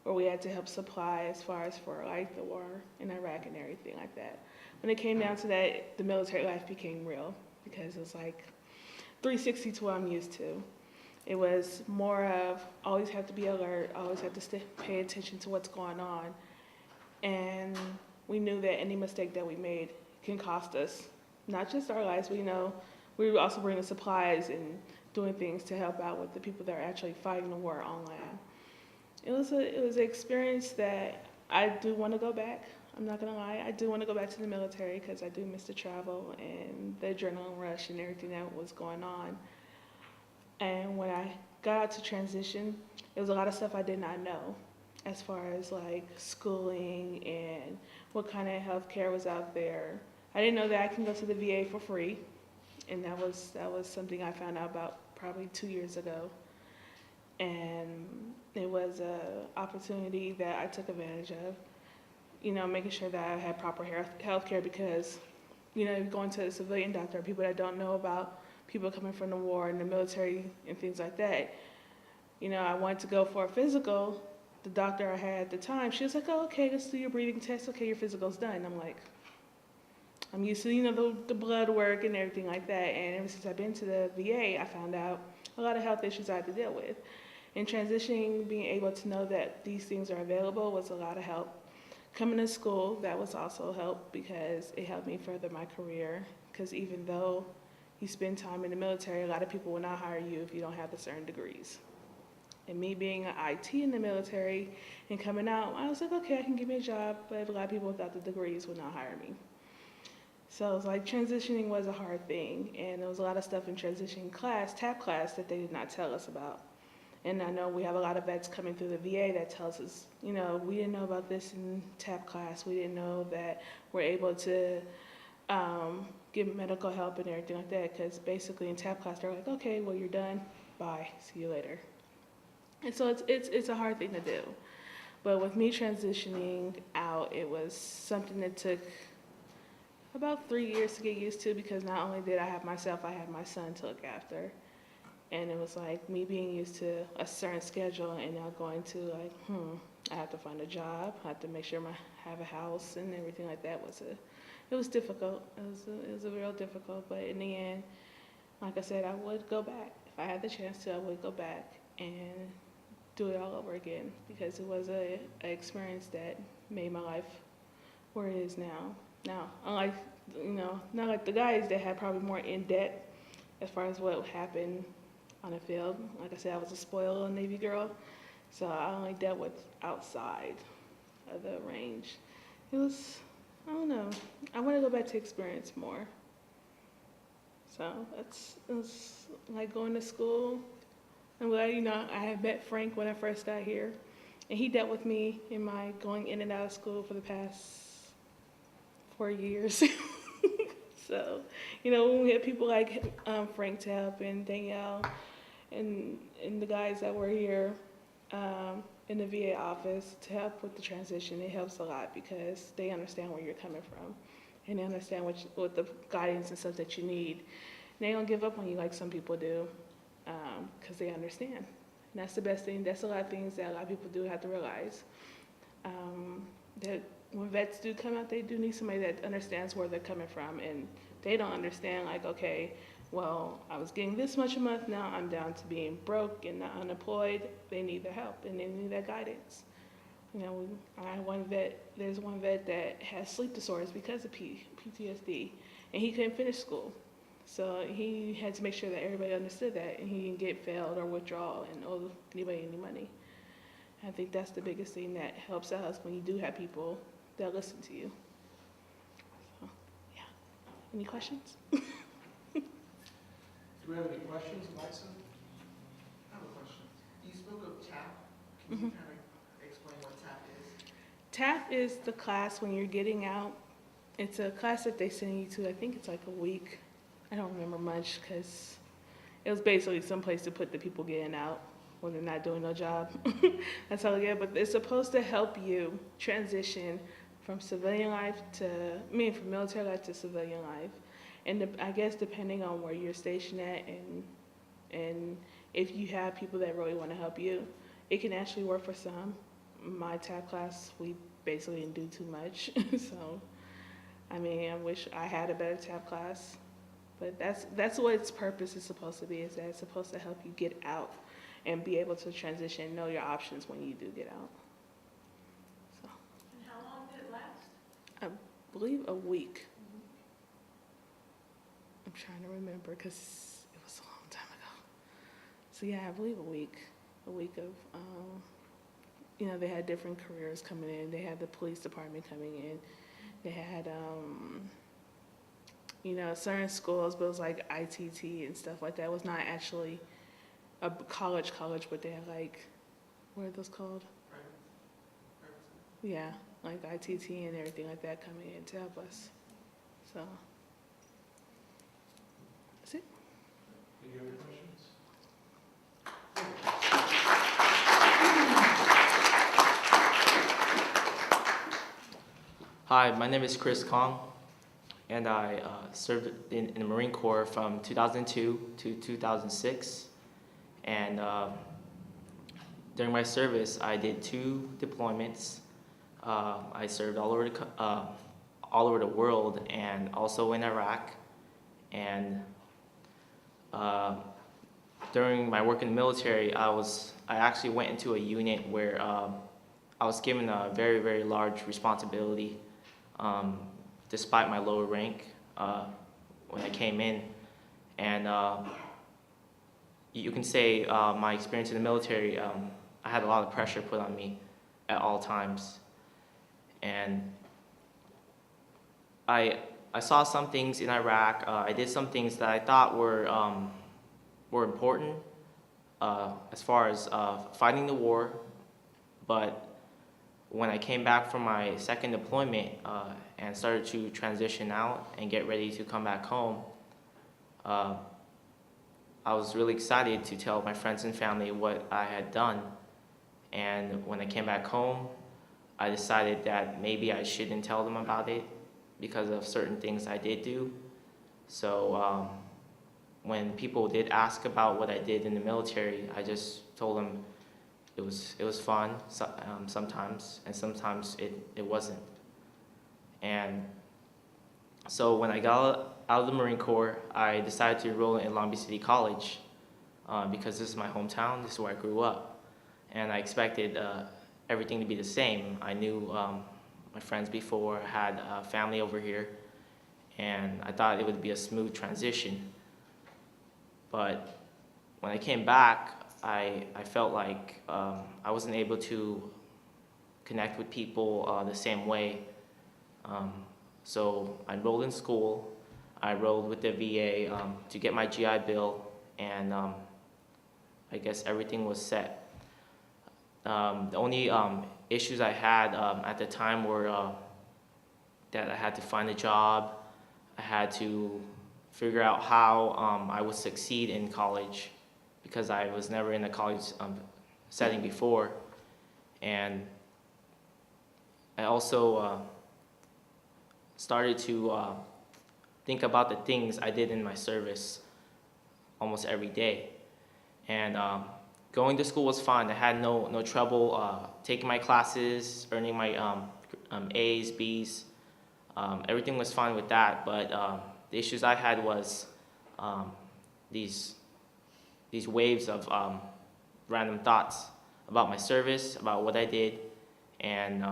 where we had to help supply as far as for like the war in Iraq and everything like that. When it came down to that, the military life became real because it was like 360 to what I'm used to. It was more of always have to be alert, always have to pay attention to what's going on. And we knew that any mistake that we made can cost us, not just our lives, but we were also bringing supplies and doing things to help out with the people that are actually fighting the war on land. It was an experience that I do want to go back. I'm not going to lie. I do want to go back to the military because I do miss the travel and the adrenaline rush and everything that was going on. And when I got out to transition, there was a lot of stuff I did not know as far as like schooling and what kind of health care was out there. I didn't know that I can go to the VA for free. And that was something I found out about probably 2 years ago. And it was an opportunity that I took advantage of, making sure that I had proper health care because, going to a civilian doctor, people that don't know about people coming from the war and the military and things like that. You know, I wanted to go for a physical. The doctor I had at the time, she was like, oh, okay, let's do your breathing test. Okay, your physical's done. I'm like, I'm used to, you know, the blood work and everything like that. And ever since I've been to the VA, I found out a lot of health issues I had to deal with. And transitioning, being able to know that these things are available was a lot of help. Coming to school, that was also help because it helped me further my career. Because even though you spend time in the military, a lot of people will not hire you if you don't have the certain degrees. And me being an IT in the military and coming out, I was like, okay, I can get me a job, but a lot of people without the degrees would not hire me. So it was like transitioning was a hard thing, and there was a lot of stuff in transitioning class, TAP class, that they did not tell us about. And I know we have a lot of vets coming through the VA that tells us, you know, we didn't know about this in TAP class. We didn't know that we're able to get medical help and everything like that, because basically in TAP class, they're like, okay, well, you're done. Bye. See you later. And so it's a hard thing to do. But with me transitioning out, it was something that took about 3 years to get used to, because not only did I have myself, I had my son to look after. And it was like me being used to a certain schedule and now going to like, I have to find a job, I have to make sure I have a house and everything like that. It was difficult. It was a real difficult, but in the end, like I said, I would go back. If I had the chance to, I would go back and do it all over again, because it was an experience that made my life where it is now. Now, unlike, you know, not like the guys that had probably more in debt as far as what happened on the field. Like I said, I was a spoiled little Navy girl, so I only dealt with outside of the range. It was, I don't know, I want to go back to experience more. So it was like going to school. I'm glad, you know, I had met Frank when I first got here, and he dealt with me in my going in and out of school for the past 4 years. So, you know, when we had people like Frank to help and Danielle and the guys that were here in the VA office to help with the transition, it helps a lot because they understand where you're coming from and they understand what the guidance and stuff that you need. And they don't give up on you like some people do because they understand. And that's the best thing. That's a lot of things that a lot of people do have to realize. That when vets do come out, they do need somebody that understands where they're coming from, and they don't understand like, okay, well, I was getting this much a month, now I'm down to being broke and not unemployed. They need the help and they need that guidance. You know, there's one vet that has sleep disorders because of PTSD, and he couldn't finish school. So he had to make sure that everybody understood that, and he didn't get failed or withdrawal and owe anybody any money. I think that's the biggest thing that helps us when you do have people that listen to you. So, yeah. Any questions? Do we have any questions, Alexa? I have a question. You spoke of TAP. Can you kind of explain what TAP is? TAP is the class when you're getting out. It's a class that they send you to, I think it's like a week. I don't remember much because it was basically someplace to put the people getting out when they're not doing no job. That's all I get. But it's supposed to help you transition from civilian life from military life to civilian life. And I guess depending on where you're stationed at and if you have people that really want to help you, it can actually work for some. My TAP class, we basically didn't do too much. So, I mean, I wish I had a better TAP class. But that's what its purpose is supposed to be, is that it's supposed to help you get out and be able to transition, know your options when you do get out. So. And how long did it last? I believe a week. I'm trying to remember because it was a long time ago. So yeah, I believe a week of, you know, they had different careers coming in. They had the police department coming in. They had, you know, certain schools, but it was like ITT and stuff like that. It was not actually a college, but they had like, what are those called? Yeah, like ITT and everything like that coming in to help us. So, that's it. Any other questions? Hi, my name is Chris Kong. and I served in the Marine Corps from 2002 to 2006. And during my service, I did 2 deployments. I served all over the world, and also in Iraq. And during my work in the military, I actually went into a unit where I was given a very, very large responsibility, despite my lower rank when I came in. And you can say my experience in the military, I had a lot of pressure put on me at all times. And I saw some things in Iraq. I did some things that I thought were important as far as fighting the war. But when I came back from my second deployment and started to transition out and get ready to come back home, I was really excited to tell my friends and family what I had done. And when I came back home, I decided that maybe I shouldn't tell them about it because of certain things I did do. So when people did ask about what I did in the military, I just told them it was fun sometimes, and sometimes it wasn't. And so when I got out of the Marine Corps, I decided to enroll in Long Beach City College because this is my hometown, this is where I grew up. And I expected everything to be the same. I knew my friends before, had family over here, and I thought it would be a smooth transition. But when I came back, I felt like I wasn't able to connect with people the same way. So I enrolled in school. I enrolled with the VA to get my GI Bill, and I guess everything was set. The only issues I had at the time were that I had to find a job. I had to figure out how I would succeed in college because I was never in a college setting before. And I also started to think about the things I did in my service almost every day. And going to school was fun. I had no trouble taking my classes, earning my A's, B's. Everything was fine with that, but the issues I had was these waves of random thoughts about my service, about what I did, and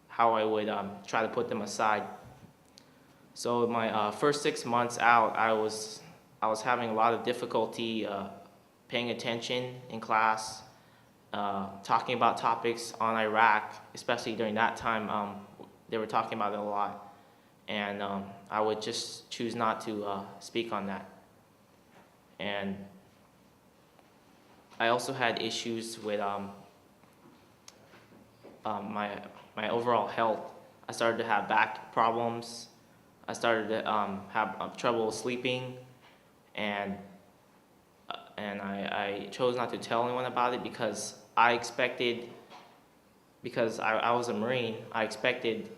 how I would try to put them aside. So my first 6 months out, I was having a lot of difficulty paying attention in class, talking about topics on Iraq, especially during that time. They were talking about it a lot, and I would just choose not to speak on that. And I also had issues with my overall health. I started to have back problems. I started to have trouble sleeping, and I chose not to tell anyone about it because I expected, because I was a Marine, I expected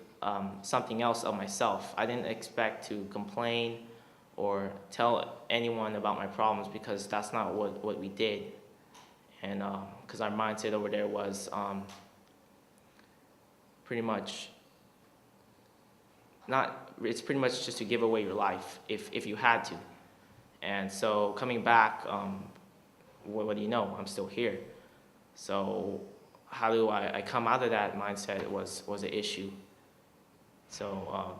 something else of myself. I didn't expect to complain or tell anyone about my problems because that's not what we did. And because our mindset over there was pretty much not, it's pretty much just to give away your life if you had to. And so coming back, what do you know? I'm still here. So how do I come out of that mindset was an issue. So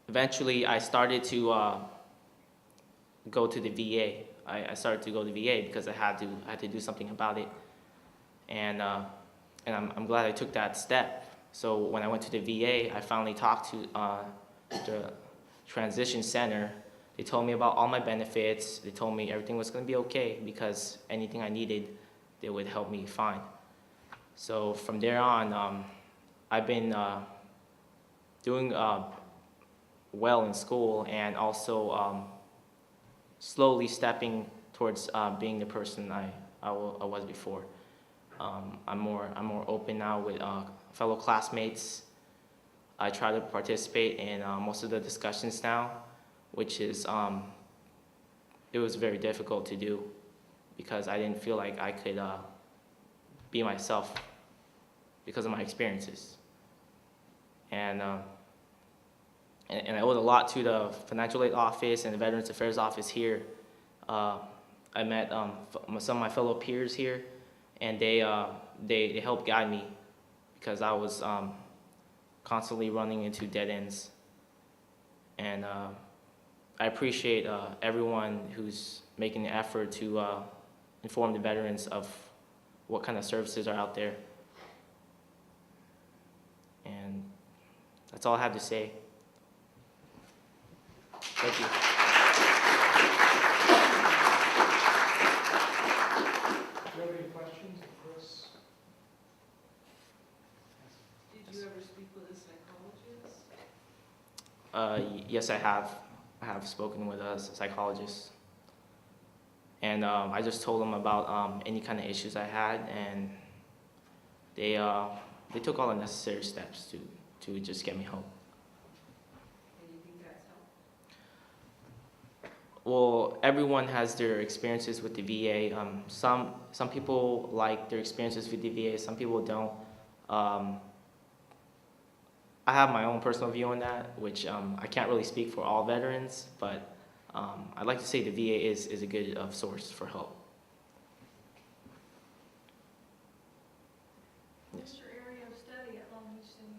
eventually I started to go to the VA. I started to go to the VA because I had to do something about it. And I'm glad I took that step. So when I went to the VA, I finally talked to the transition center. They told me about all my benefits. They told me everything was going to be okay because anything I needed, they would help me find. So from there on, I've been doing well in school and also slowly stepping towards being the person I was before. I'm more open now with fellow classmates. I try to participate in most of the discussions now, which is, it was very difficult to do because I didn't feel like I could be myself because of my experiences. And I owe a lot to the Financial Aid Office and the Veterans Affairs Office here. I met some of my fellow peers here, and they helped guide me because I was constantly running into dead ends. And I appreciate everyone who's making the effort to inform the veterans of what kind of services are out there. And that's all I have to say. Thank you. Do you have any questions of Chris? Did you ever speak with a psychologist? Yes, I have. I have spoken with a psychologist. And I just told them about any kind of issues I had, and they took all the necessary steps to just get me home. And you think that's helped? Well, everyone has their experiences with the VA. Some people like their experiences with the VA, some people don't. I have my own personal view on that, which I can't really speak for all veterans, but I'd like to say the VA is a good source for help. What's your area of study at Long Beach City?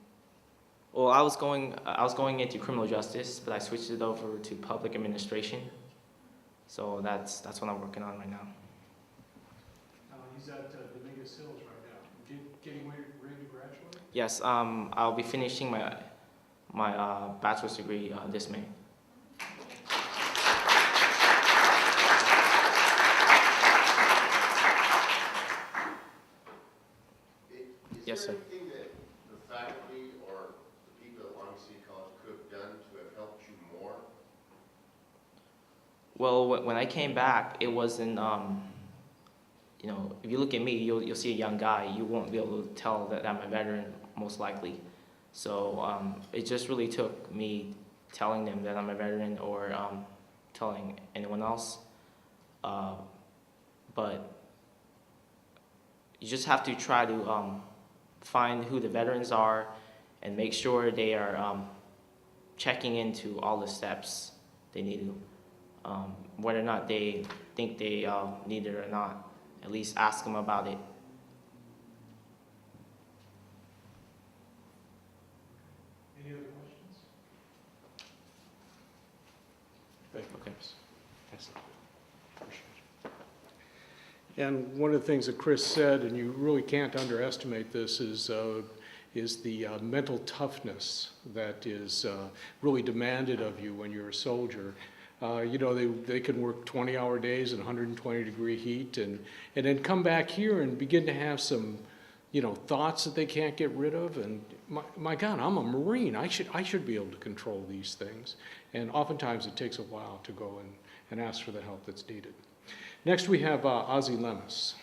Well, I was going into criminal justice, but I switched it over to public administration. So that's what I'm working on right now. He's at Dominguez Hills right now. Getting ready to graduate? Yes, I'll be finishing my bachelor's degree this May. Yes, sir. Is there anything that the faculty or the people at Long Beach City College could have done to have helped you more? Well, when I came back, it wasn't, you know, if you look at me, you'll see a young guy. You won't be able to tell that I'm a veteran, most likely. So it just really took me telling them that I'm a veteran or telling anyone else. But you just have to try to find who the veterans are and make sure they are checking into all the steps they need to. Whether or not they think they need it or not, at least ask them about it. Any other questions? Thank you, Chris. Yes. And one of the things that Chris said, and you really can't underestimate this, is the mental toughness that is really demanded of you when you're a soldier. You know, they can work 20-hour days in 120-degree heat and then come back here and begin to have some, you know, thoughts that they can't get rid of. And my God, I'm a Marine. I should be able to control these things. And oftentimes it takes a while to go and ask for the help that's needed. Next we have Ozzy Lemus.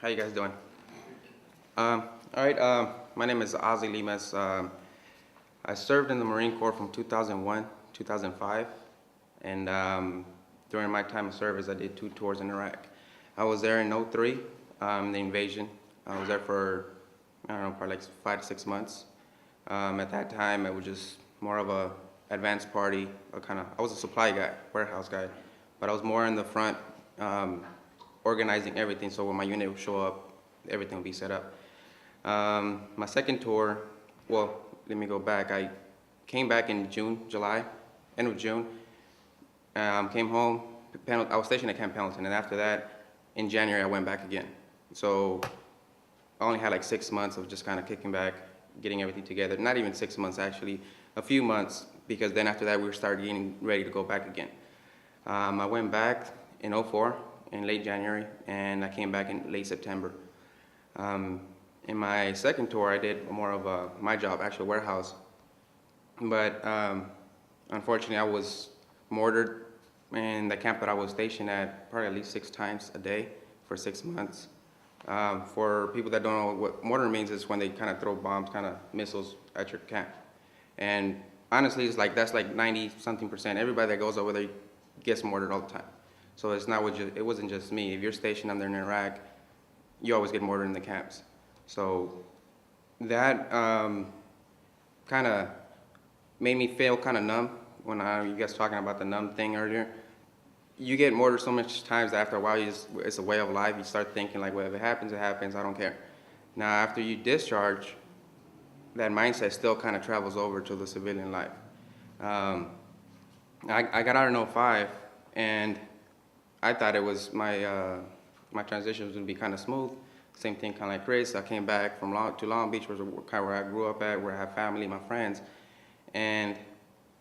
How you guys doing? All right, my name is Ozzy Lemus. I served in the Marine Corps from 2001 2005, and during my time of service, I did 2 tours in Iraq. I was there in 2003, the invasion. I was there for, I don't know, probably like 5 to 6 months. At that time, it was just more of a advanced party, I was a supply guy, warehouse guy, but I was more in the front, organizing everything, so when my unit would show up, everything would be set up. My second tour, well, let me go back. I came back in July, end of June. Came home, I was stationed at Camp Pendleton, and after that, in January, I went back again. So I only had like 6 months of just kind of kicking back, getting everything together. Not even 6 months, actually, a few months, because then after that, we started getting ready to go back again. I went back in 2004. In late January, and I came back in late September. In my second tour, I did more of my job, actual warehouse. But unfortunately, I was mortared in the camp that I was stationed at probably at least 6 times a day for 6 months. For people that don't know what mortar means, is when they kind of throw bombs, kind of missiles at your camp. And honestly, it's like that's like 90-something%. Everybody that goes over there gets mortared all the time. So it's not it wasn't just me. If you're stationed under in Iraq, you always get mortared in the camps. So that kind of made me feel kind of numb when you guys talking about the numb thing earlier. You get mortared so much times that after a while, it's a way of life. You start thinking like, well, if it happens, it happens. I don't care. Now, after you discharge, that mindset still kind of travels over to the civilian life. I got out in 05, and I thought it was my transition was going to be kind of smooth. Same thing kind of like Chris. I came back from to Long Beach, was kind of where I grew up at, where I have family, my friends, and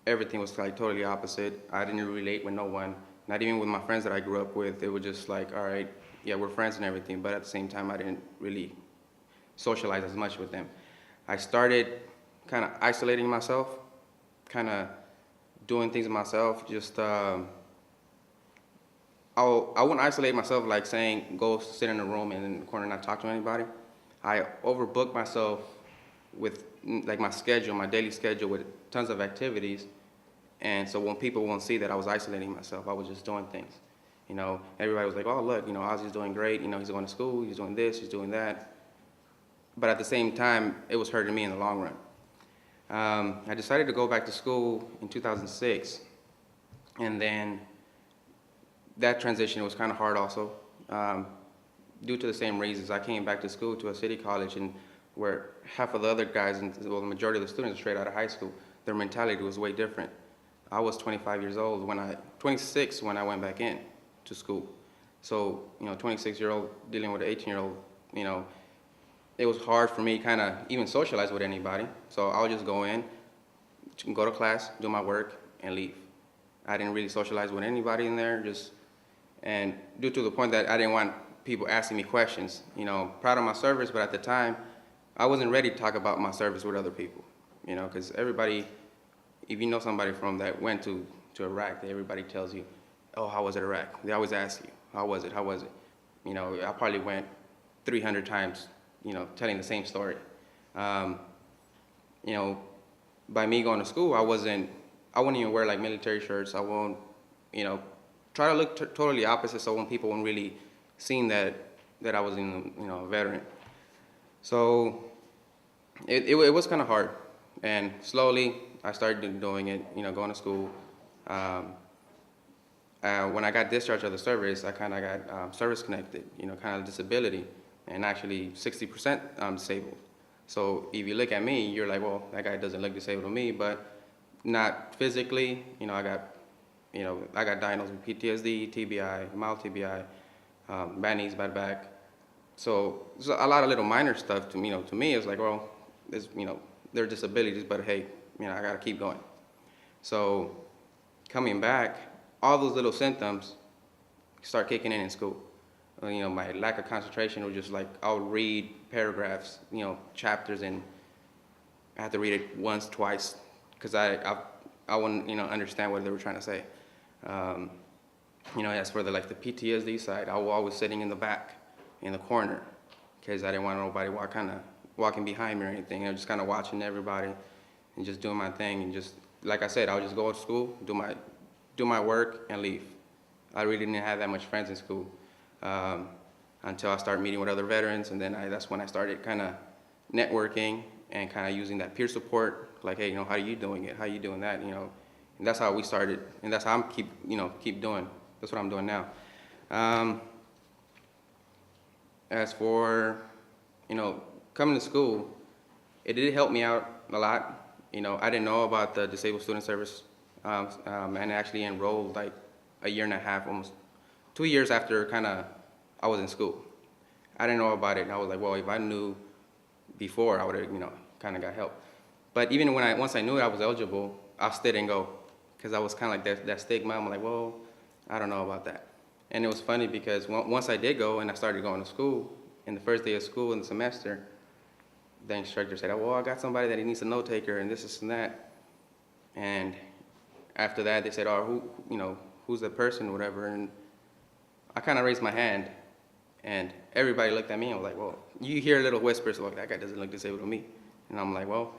everything was like totally opposite. I didn't relate with no one, not even with my friends that I grew up with. It was just like, all right, yeah, we're friends and everything, but at the same time, I didn't really socialize as much with them. I started kind of isolating myself, kind of doing things myself, just I wouldn't isolate myself like saying, go sit in a room and in the corner and not talk to anybody. I overbooked myself with like my schedule, my daily schedule with tons of activities. And so when people won't see that I was isolating myself, I was just doing things. You know, everybody was like, oh, look, you know, Ozzy's doing great. You know, he's going to school, he's doing this, he's doing that. But at the same time, it was hurting me in the long run. I decided to go back to school in 2006. And then that transition was kind of hard also. Due to the same reasons, I came back to school to a city college, and where half of the other guys, well, the majority of the students straight out of high school, their mentality was way different. I was 25 years old 26 when I went back in to school. So, you know, 26-year-old dealing with an 18-year-old, you know, it was hard for me kind of even socialize with anybody. So I would just go in, go to class, do my work, and leave. I didn't really socialize with anybody in there, and due to the point that I didn't want people asking me questions. You know, proud of my service, but at the time, I wasn't ready to talk about my service with other people. You know, because everybody, if you know somebody from that went to Iraq, everybody tells you, oh, how was it Iraq? They always ask you, how was it? You know, I probably went 300 times, you know, telling the same story. You know, by me going to school, I wouldn't even wear like military shirts. I won't, you know, try to look totally opposite, so when people weren't really seeing that I was you know, a veteran. So it was kind of hard, and slowly I started doing it, you know, going to school. When I got discharged of the service, I kind of got service connected, you know, kind of disability, and actually 60% disabled. So if you look at me, you're like, well, that guy doesn't look disabled to me, but not physically. You know, I got diagnosed with PTSD, TBI, mild TBI, bad knees, bad back. So there's a lot of little minor stuff to me it's like, well, you know, they're disabilities, but hey, you know, I gotta keep going. So coming back, all those little symptoms start kicking in school. You know, my lack of concentration was just like, I'll read paragraphs, you know, chapters, and I had to read it once, twice, because I wouldn't, you know, understand what they were trying to say. You know, as for the PTSD side, I was always sitting in the back, in the corner, because I didn't want nobody walking behind me or anything. I was just kind of watching everybody and just doing my thing, and just, like I said, I would just go to school, do my work, and leave. I really didn't have that much friends in school until I started meeting with other veterans, and then that's when I started kind of networking and kind of using that peer support, like, hey, you know, how are you doing it? How are you doing that? You know, and that's how we started, and that's how I'm keep doing. That's what I'm doing now. As for, you know, coming to school, it did help me out a lot. You know, I didn't know about the Disabled Student Service, and actually enrolled like a year and a half, almost 2 years after I was in school. I didn't know about it, and I was like, well, if I knew before, I would have, you know, kind of got help. But even once I knew I was eligible, I still didn't go, because I was kind of like that stigma. I'm like, well, I don't know about that. And it was funny because once I did go and I started going to school, in the first day of school in the semester, the instructor said, oh, well, I got somebody that he needs a note taker and this and that. And after that, they said, oh, who's the person, whatever. And I kind of raised my hand, and everybody looked at me and was like, well, you hear little whispers, like, that guy doesn't look disabled to me. And I'm like, well,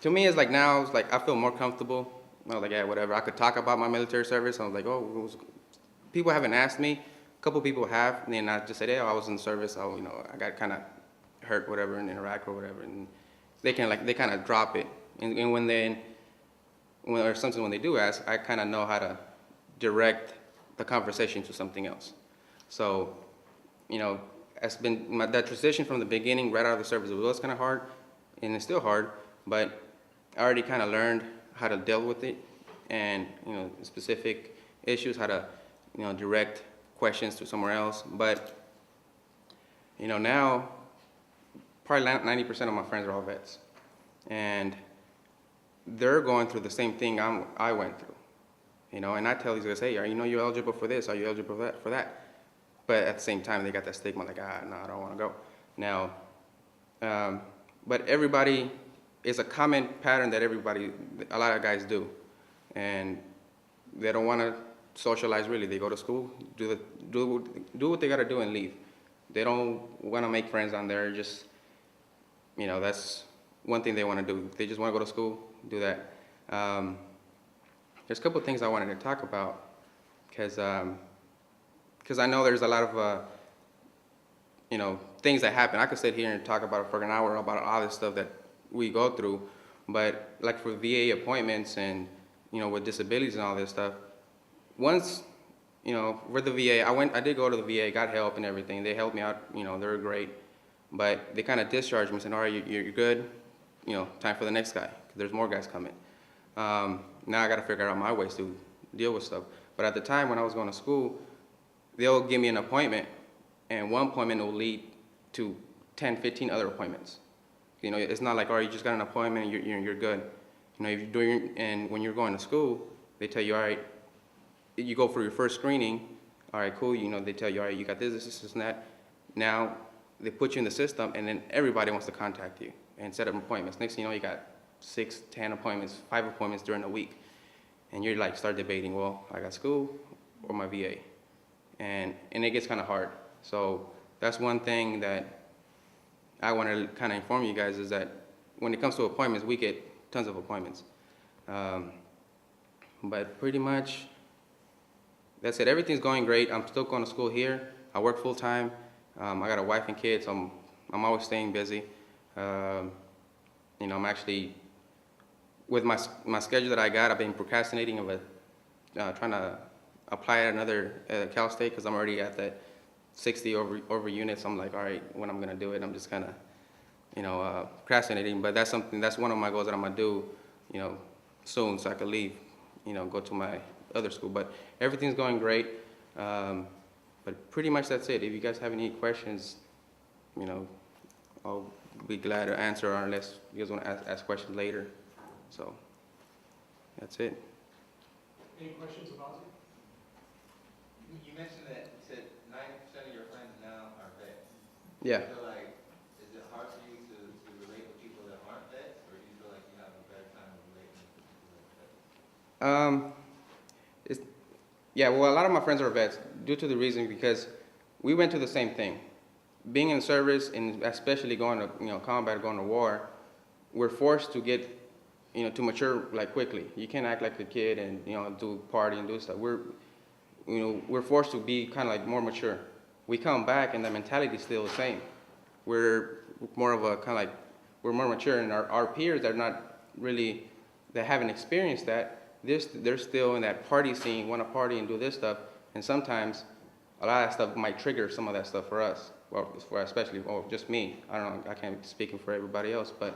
to me, it's like now, it's like I feel more comfortable. I was like, yeah, whatever. I could talk about my military service. I was like, oh, people haven't asked me. A couple people have, and then I just said, I was in service. I got kind of hurt, whatever, in Iraq or whatever. And they kind of drop it. And when they do ask, I kind of know how to direct the conversation to something else. So, it's been that transition from the beginning, right out of the service. It was kind of hard, and it's still hard, but I already kind of learned how to deal with it, and specific issues, how to direct questions to somewhere else. But now probably 90% of my friends are all vets, and they're going through the same thing I went through. And I tell these guys, hey, you're eligible for this? Are you eligible for that? But at the same time, they got that stigma, like, no, I don't want to go. Now, but everybody, it's a common pattern that a lot of guys do. And they don't want to socialize, really. They go to school, do what they got to do and leave. They don't want to make friends down there. Just, that's one thing they want to do. They just want to go to school, do that. There's a couple of things I wanted to talk about, because I know there's a lot of things that happen. I could sit here and talk about it for an hour about all this stuff that we go through, but like for VA appointments and with disabilities and all this stuff, once with the VA, I did go to the VA, got help and everything. They helped me out, they were great, but they kind of discharged me, saying, all right, you're good, time for the next guy, 'cause there's more guys coming. Now I got to figure out my ways to deal with stuff. But at the time when I was going to school, they'll give me an appointment, and one appointment will lead to 10, 15 other appointments. It's not like, all right, you just got an appointment, and you're good. If you're doing, and when you're going to school, they tell you, all right, you go for your first screening, all right, cool, they tell you, all right, you got this, and that. Now, they put you in the system, and then everybody wants to contact you and set up appointments. Next thing you know, you got 6, 10 appointments, 5 appointments during the week. And you're like, start debating, well, I got school or my VA. And it gets kind of hard. So that's one thing that I want to kind of inform you guys, is that when it comes to appointments, we get tons of appointments. But pretty much, that's it. Everything's going great. I'm still going to school here. I work full time. I got a wife and kids, so I'm always staying busy. I'm actually, with my schedule that I got, I've been procrastinating of trying to apply at another Cal State, because I'm already at that 60 over units. I'm like, all right, when I'm gonna do it, I'm just kind of, procrastinating. But that's one of my goals that I'm gonna do, soon, so I could leave, go to my other school. But everything's going great. But pretty much that's it. If you guys have any questions, I'll be glad to answer, unless you guys want to ask questions later. So that's it. Any questions about it? You mentioned that you said 90% of your friends now are vets. Yeah. Do you feel like, is it hard for you to relate with people that aren't vets, or do you feel like you have a better time relating with people that are vets? Yeah, well, a lot of my friends are vets, due to the reason because we went through the same thing. Being in service, and especially going to combat, going to war, we're forced to get to mature like quickly. You can't act like a kid and do party and do stuff. We're forced to be kind of like more mature. We come back and the mentality is still the same. We're more of a kind of like, we're more mature, and our peers that are not really, that haven't experienced that, they're still in that party scene, want to party and do this stuff, and sometimes a lot of that stuff might trigger some of that stuff for us, or especially just me. I don't know, I can't be speaking for everybody else, but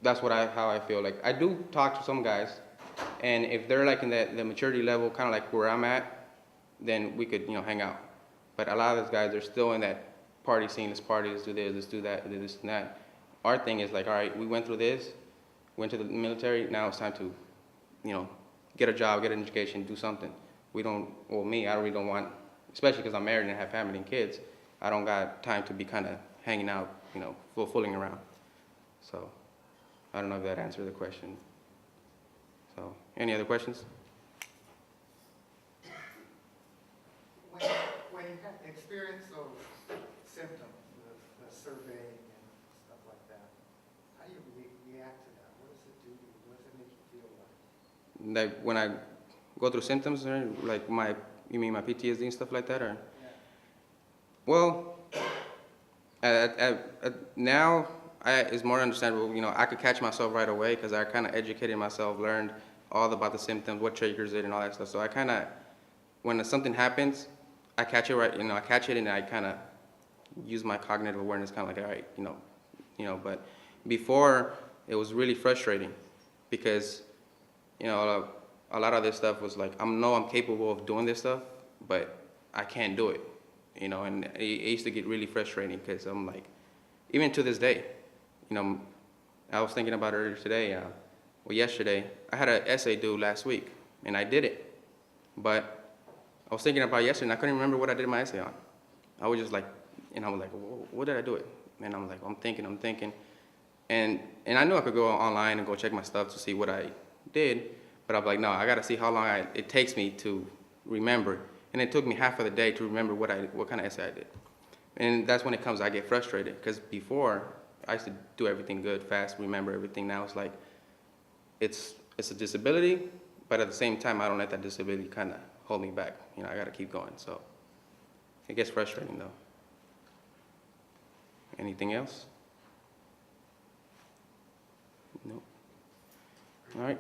that's how I feel. Like, I do talk to some guys, and if they're like in the maturity level, kind of like where I'm at, then we could hang out. But a lot of those guys, they're still in that party scene. Let's party, let's do this, let's do that, this and that. Our thing is like, all right, we went through this, went to the military, now it's time to get a job, get an education, do something. I really don't want, especially because I'm married and have family and kids, I don't got time to be kind of hanging out, fooling around. So I don't know if that answered the question. So any other questions? experience of symptoms, the surveying and stuff like that, how do you react to that? What does it do to you? What does it make you feel like? Like when I go through symptoms, or like you mean my PTSD and stuff like that, or? Yeah. Well, now it's more understandable. You know, I could catch myself right away because I kind of educated myself, learned all about the symptoms, what triggers it, and all that stuff. So I kind of, when something happens, I catch it right. You know, I catch it and I kind of use my cognitive awareness, kind of like, all right, you know. But before, it was really frustrating because, you know, a lot of this stuff was like, I'm capable of doing this stuff, but I can't do it. You know, and it used to get really frustrating because I'm like, even to this day, you know, I was thinking about it earlier today, yesterday, I had an essay due last week, and I did it. But I was thinking about it yesterday, and I couldn't remember what I did my essay on. I was just like, and I was like, what did I do it? And I'm like, I'm thinking. And I knew I could go online and go check my stuff to see what I did, but I'm like, no, I got to see how long it takes me to remember. And it took me half of the day to remember what kind of essay I did. And that's when I get frustrated, because before, I used to do everything good, fast, remember everything. Now it's like, it's a disability, but at the same time, I don't let that disability kind of hold me back. You know, I got to keep going. So it gets frustrating, though. Anything else? No. All right.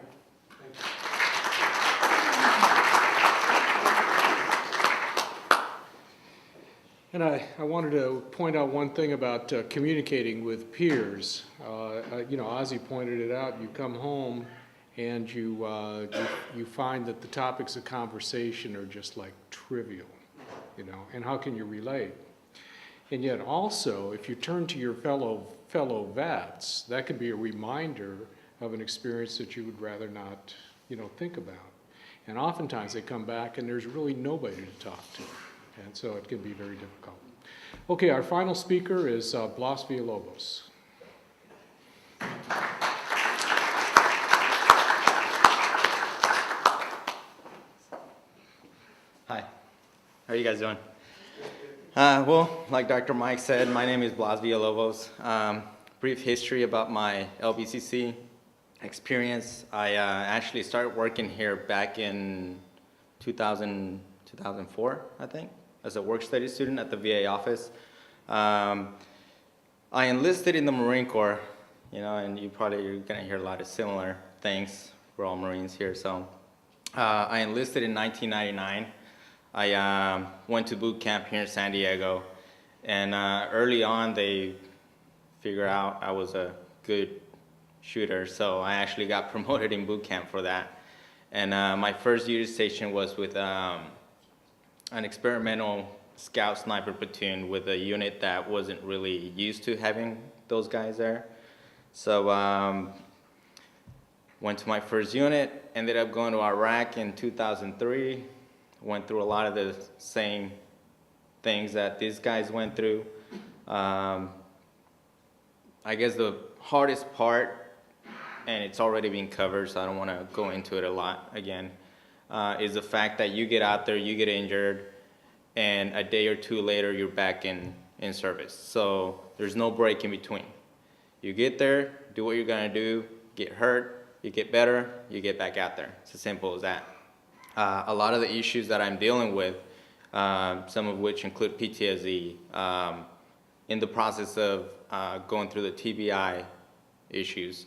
And I wanted to point out one thing about communicating with peers. You know, Ozzy pointed it out. You come home and you find that the topics of conversation are just like trivial, you know, and how can you relate? And yet also, if you turn to your fellow vets, that could be a reminder of an experience that you would rather not, you know, think about. And oftentimes they come back and there's really nobody to talk to. And so it can be very difficult. Okay, our final speaker is Blas Villalobos. Hi, how are you guys doing? Well, like Dr. Mike said, my name is Blas Villalobos. Brief history about my LBCC experience. I actually started working here back in 2004, I think, as a work-study student at the VA office. I enlisted in the Marine Corps, you know, and you're gonna hear a lot of similar things. We're all Marines here, so. I enlisted in 1999. I went to boot camp here in San Diego, and early on they figured out I was a good shooter, so I actually got promoted in boot camp for that. And my first duty station was with an experimental scout sniper platoon with a unit that wasn't really used to having those guys there. So went to my first unit, ended up going to Iraq in 2003, went through a lot of the same things that these guys went through. I guess the hardest part, and it's already been covered, so I don't want to go into it a lot again, is the fact that you get out there, you get injured, and a day or two later, you're back in service. So there's no break in between. You get there, do what you're gonna do, get hurt, you get better, you get back out there. It's as simple as that. A lot of the issues that I'm dealing with, some of which include PTSD, in the process of going through the TBI issues,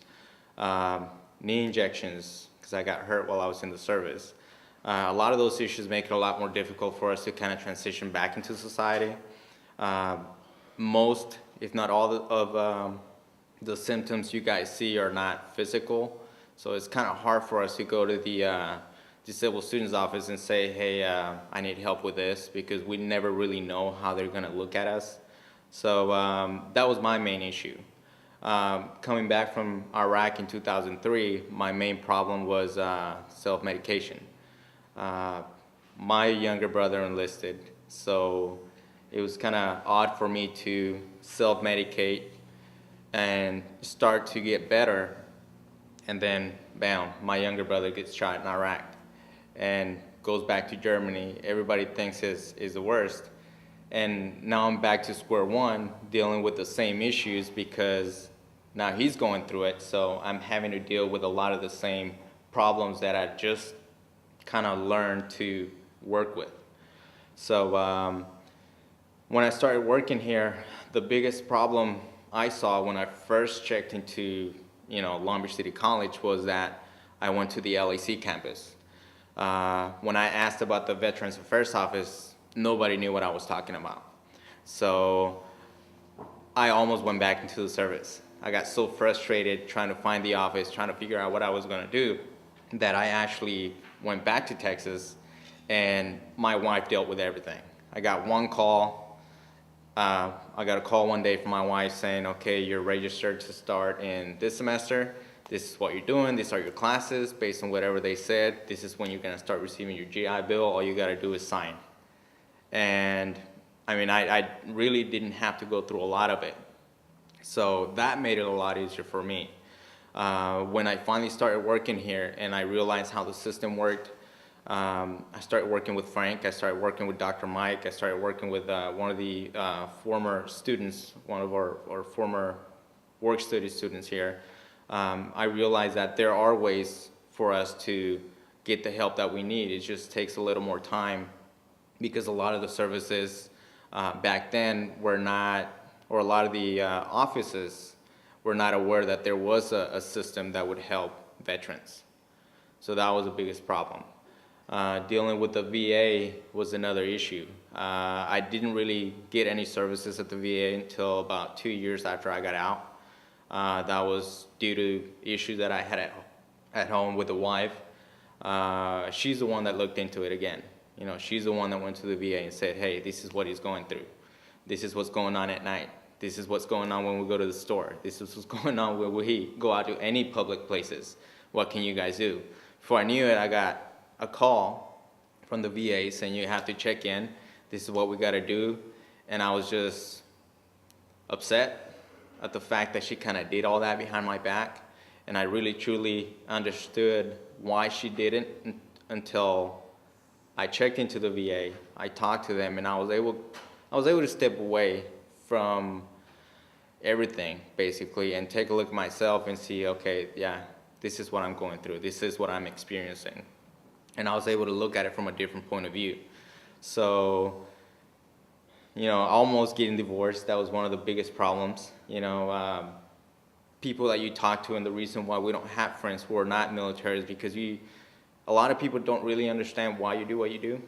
knee injections, because I got hurt while I was in the service. A lot of those issues make it a lot more difficult for us to kind of transition back into society. Most, if not all of the symptoms you guys see are not physical. So it's kind of hard for us to go to the disabled students office and say, hey, I need help with this, because we never really know how they're gonna look at us. So that was my main issue. Coming back from Iraq in 2003, my main problem was self-medication. My younger brother enlisted, so it was kind of odd for me to self-medicate and start to get better, and then bam, my younger brother gets shot in Iraq and goes back to Germany. Everybody thinks is the worst, And now I'm back to square one, dealing with the same issues because now he's going through it. So I'm having to deal with a lot of the same problems that I just kind of learned to work with. So when I started working here, the biggest problem I saw when I first checked into, Long Beach City College was that I went to the LAC campus. When I asked about the Veterans Affairs Office, nobody knew what I was talking about. So I almost went back into the service. I got so frustrated trying to find the office, trying to figure out what I was going to do, that I actually went back to Texas, and my wife dealt with everything. I got one call. I got a call one day from my wife saying, okay, you're registered to start in this semester. This is what you're doing. These are your classes. Based on whatever they said, this is when you're going to start receiving your GI Bill. All you got to do is sign. And I mean, I really didn't have to go through a lot of it. So that made it a lot easier for me. When I finally started working here and I realized how the system worked, I started working with Frank, I started working with Dr. Mike, I started working with one of the former students, one of our former work study students here. I realized that there are ways for us to get the help that we need. It just takes a little more time because a lot of the services back then were not, or a lot of the offices were not aware that there was a system that would help veterans. So that was the biggest problem. Dealing with the VA was another issue. I didn't really get any services at the VA until about 2 years after I got out. That was due to issues that I had at home with the wife. She's the one that looked into it again. She's the one that went to the VA and said, hey, this is what he's going through. This is what's going on at night. This is what's going on when we go to the store. This is what's going on when we go out to any public places. What can you guys do? Before I knew it, I got a call from the VA saying you have to check in. This is what we got to do. And I was just upset at the fact that she kind of did all that behind my back. And I really truly understood why she did it until I checked into the VA. I talked to them, and I was able to step away from everything basically and take a look at myself and see, okay, yeah, this is what I'm going through. This is what I'm experiencing. And I was able to look at it from a different point of view. So, almost getting divorced, that was one of the biggest problems. People that you talk to, and the reason why we don't have friends who are not military is because a lot of people don't really understand why you do what you do.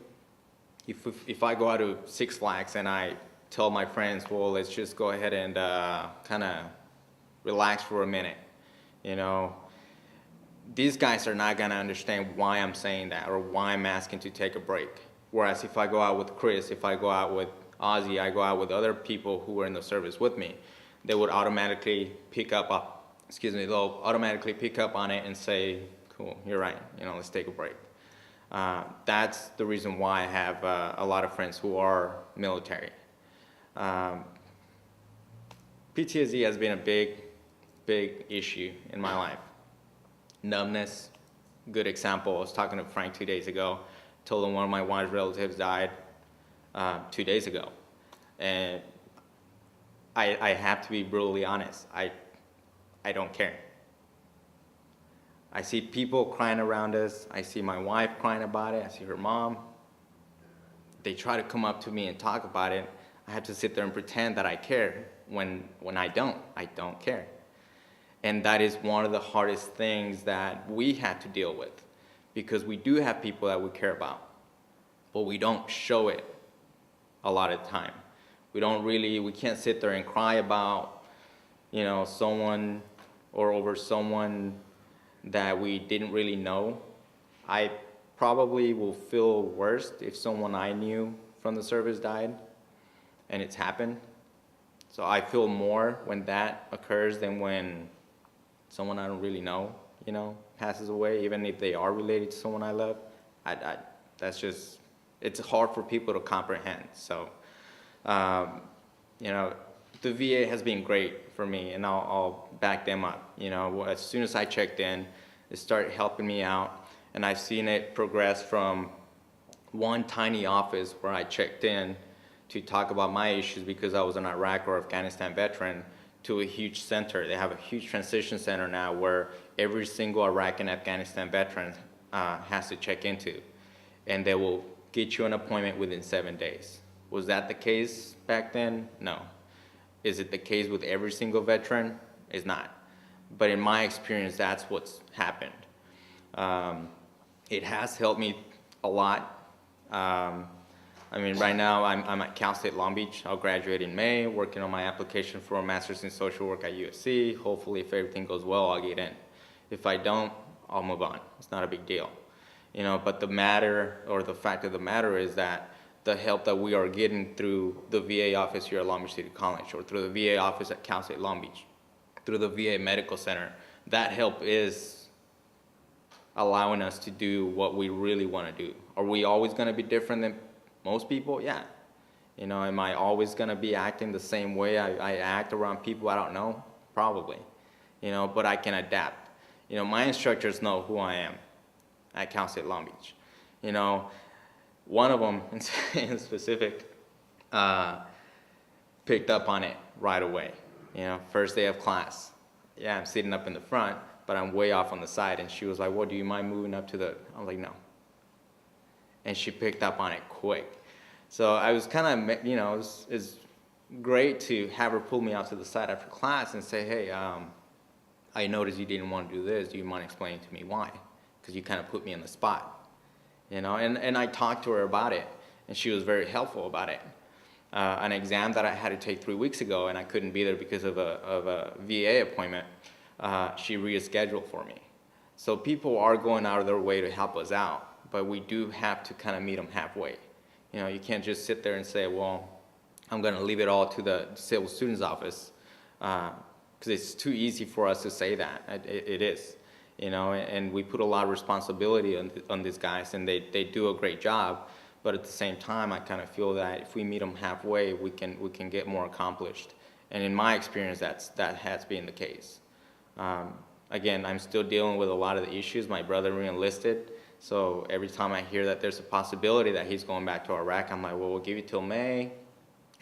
If I go out to Six Flags and I tell my friends, well, let's just go ahead and kind of relax for a minute, these guys are not going to understand why I'm saying that or why I'm asking to take a break. Whereas if I go out with Chris, if I go out with Ozzy, I go out with other people who are in the service with me, they would automatically pick up they'll automatically pick up on it and say, cool, you're right, let's take a break. That's the reason why I have a lot of friends who are military. PTSD has been a big issue in my life. Numbness, good example. I was talking to Frank 2 days ago, told him one of my wife's relatives died 2 days ago. And I have to be brutally honest, I don't care. I see people crying around us. I see my wife crying about it. I see her mom. They try to come up to me and talk about it. I have to sit there and pretend that I care when I don't. I don't care. And that is one of the hardest things that we have to deal with, because we do have people that we care about, but we don't show it a lot of the time. We can't sit there and cry about, someone or over someone that we didn't really know. I probably will feel worse if someone I knew from the service died and it's happened. So I feel more when that occurs than when someone I don't really know, passes away, even if they are related to someone I love. That's just, it's hard for people to comprehend. So, the VA has been great for me, and I'll back them up. As soon as I checked in, it started helping me out, and I've seen it progress from one tiny office where I checked in to talk about my issues because I was an Iraq or Afghanistan veteran to a huge center. They have a huge transition center now where every single Iraq and Afghanistan veteran has to check into, and they will get you an appointment within 7 days. Was that the case back then? No. Is it the case with every single veteran? It's not. But in my experience, that's what's happened. It has helped me a lot. I mean, right now I'm at Cal State Long Beach. I'll graduate in May, working on my application for a master's in social work at USC. Hopefully, if everything goes well, I'll get in. If I don't, I'll move on. It's not a big deal. You know, but the matter, or the fact of the matter is that the help that we are getting through the VA office here at Long Beach City College, or through the VA office at Cal State Long Beach, through the VA Medical Center, that help is allowing us to do what we really want to do. Are we always going to be different than most people? Yeah. You know, am I always going to be acting the same way I act around people I don't know? Probably. You know, but I can adapt. You know, my instructors know who I am at Cal State Long Beach. You know, one of them in specific picked up on it right away. You know, first day of class. Yeah, I'm sitting up in the front, but I'm way off on the side. And she was like, well, do you mind moving up to the, I was like, no. And she picked up on it quick. So I was kind of, you know, it's great to have her pull me out to the side after class and say, hey, I noticed you didn't want to do this. Do you mind explaining to me why? Because you kind of put me in the spot, you know? And I talked to her about it, and she was very helpful about it. An exam that I had to take 3 weeks ago, and I couldn't be there because of a VA appointment, she rescheduled for me. So people are going out of their way to help us out, but we do have to kind of meet them halfway. You know, you can't just sit there and say, well, I'm going to leave it all to the disabled students office, because it's too easy for us to say that. It is, you know, and we put a lot of responsibility on these guys, and they do a great job. But at the same time, I kind of feel that if we meet them halfway, we can get more accomplished. And in my experience, that has been the case. Again, I'm still dealing with a lot of the issues. My brother re-enlisted, so every time I hear that there's a possibility that he's going back to Iraq, I'm like, well, we'll give you till May.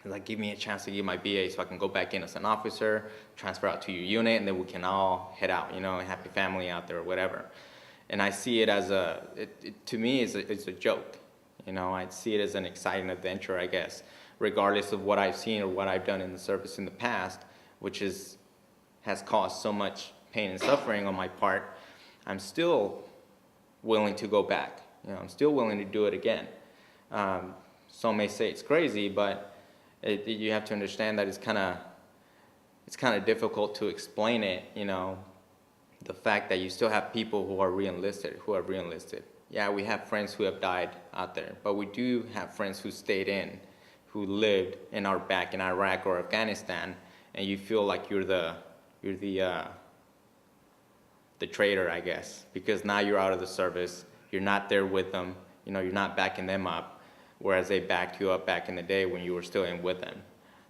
Like, give me a chance to get my BA so I can go back in as an officer, transfer out to your unit, and then we can all head out, you know, and happy family out there or whatever. And I see it as to me, it's a joke. You know, I see it as an exciting adventure, I guess, regardless of what I've seen or what I've done in the service in the past, which has caused so much pain and suffering on my part. I'm still willing to go back. You know, I'm still willing to do it again. Some may say it's crazy, but you have to understand that it's kind of difficult to explain it. You know, the fact that you still have people who are re-enlisted, Yeah, we have friends who have died out there, but we do have friends who stayed in, who lived and are back in Iraq or Afghanistan, and you feel like you're the traitor, I guess, because now you're out of the service, you're not there with them, you know, you're not backing them up, whereas they backed you up back in the day when you were still in with them.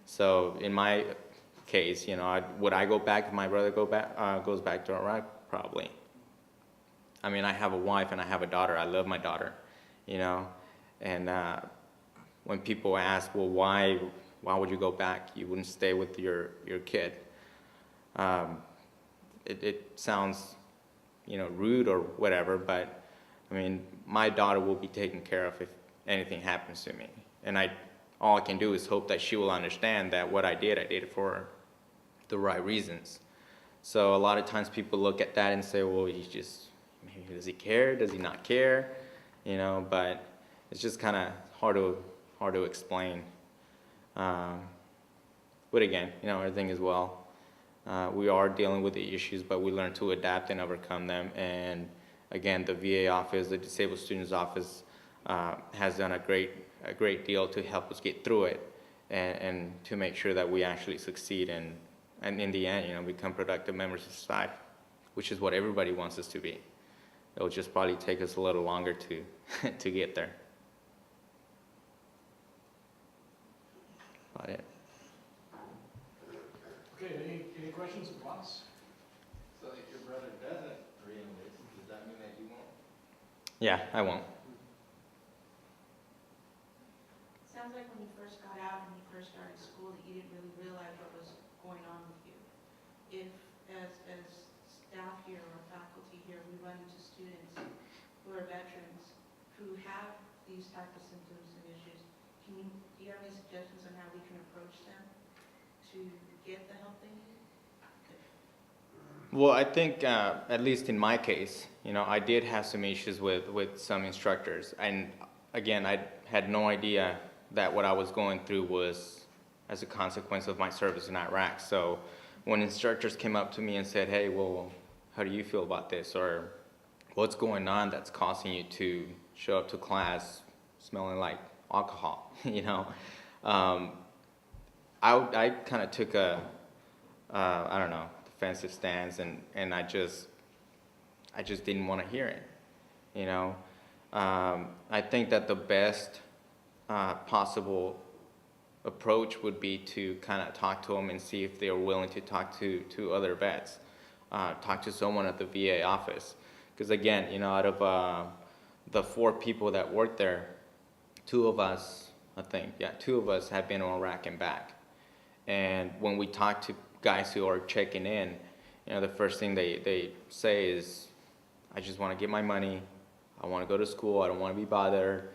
So in my case, you know, would I go back if my brother goes back to Iraq? Probably. I mean, I have a wife and I have a daughter. I love my daughter, you know. And when people ask, well, why would you go back? You wouldn't stay with your kid. It sounds, you know, rude or whatever, but I mean, my daughter will be taken care of if anything happens to me. And all I can do is hope that she will understand that what I did it for the right reasons. So a lot of times people look at that and say, well, maybe does he care? Does he not care? You know, but it's just kind of hard to explain. But again, you know, everything is well. We are dealing with the issues, but we learn to adapt and overcome them. And again, the VA office, the Disabled Students Office, has done a great deal to help us get through it and to make sure that we actually succeed and in the end, you know, become productive members of society, which is what everybody wants us to be. It'll just probably take us a little longer to get there. About it. Okay, any questions of us? So if your brother doesn't re-enlist, does that mean that you won't? Yeah, I won't. Sounds like when you first got out first started school that you didn't really realize what was going on with you. If, as staff here or faculty here, we run into students who are veterans who have these type of symptoms and issues, do you have any suggestions on how we can approach them to get the help they need? Well, I think, at least in my case, I did have some issues with some instructors. And again, I had no idea that what I was going through was as a consequence of my service in Iraq. So when instructors came up to me and said, hey, well, how do you feel about this? Or what's going on that's causing you to show up to class smelling like alcohol, I kind of took a, I don't know, defensive stance, and I just didn't want to hear it, I think that the best possible approach would be to kind of talk to them and see if they're willing to talk to other vets, talk to someone at the VA office. Because again, out of the 4 people that work there, 2 of us have been on Iraq and back. And when we talk to guys who are checking in, the first thing they say is, I just want to get my money, I want to go to school, I don't want to be bothered.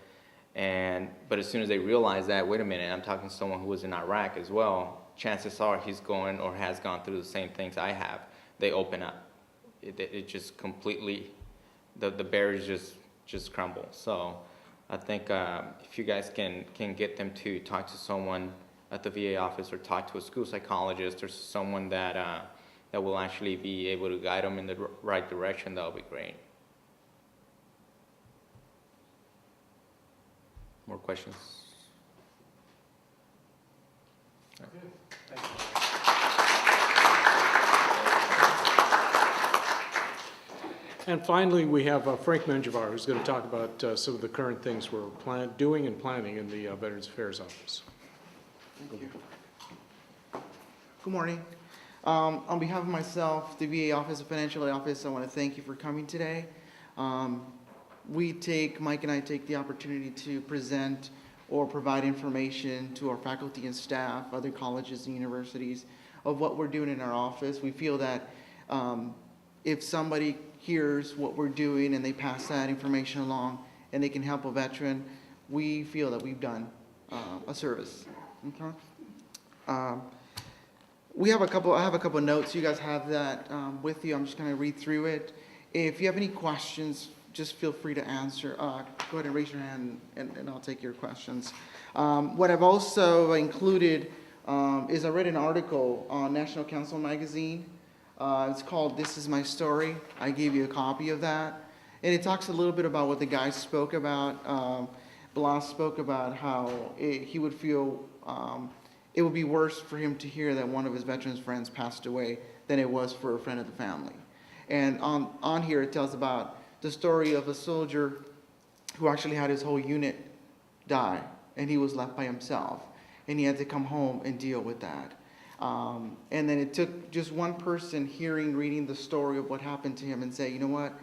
But as soon as they realize that, wait a minute, I'm talking to someone who was in Iraq as well, chances are he's going or has gone through the same things I have. They open up. It just completely, the barriers just crumble. So I think if you guys can get them to talk to someone at the VA office or talk to a school psychologist or someone that will actually be able to guide them in the right direction, that'll be great. More questions? Thank you. And finally, we have Frank Menjivar, who's going to talk about some of the current things we're doing and planning in the Veterans Affairs Office. Thank you. Good morning. On behalf of myself, the VA Office of Financial Aid Office, I want to thank you for coming today. Mike and I take the opportunity to present or provide information to our faculty and staff, other colleges and universities, of what we're doing in our office. We feel that if somebody hears what we're doing and they pass that information along and they can help a veteran, we feel that we've done a service. Okay. I have a couple of notes. You guys have that with you. I'm just going to read through it. If you have any questions, just feel free to answer. Go ahead and raise your hand, and I'll take your questions. What I've also included is I read an article on National Council magazine. It's called "This Is My Story." I gave you a copy of that, and it talks a little bit about what the guy spoke about. Blas spoke about how he would feel it would be worse for him to hear that one of his veterans friends passed away than it was for a friend of the family. And on here it tells about the story of a soldier who actually had his whole unit die, and he was left by himself, and he had to come home and deal with that. And then it took just one person reading the story of what happened to him and say, you know what,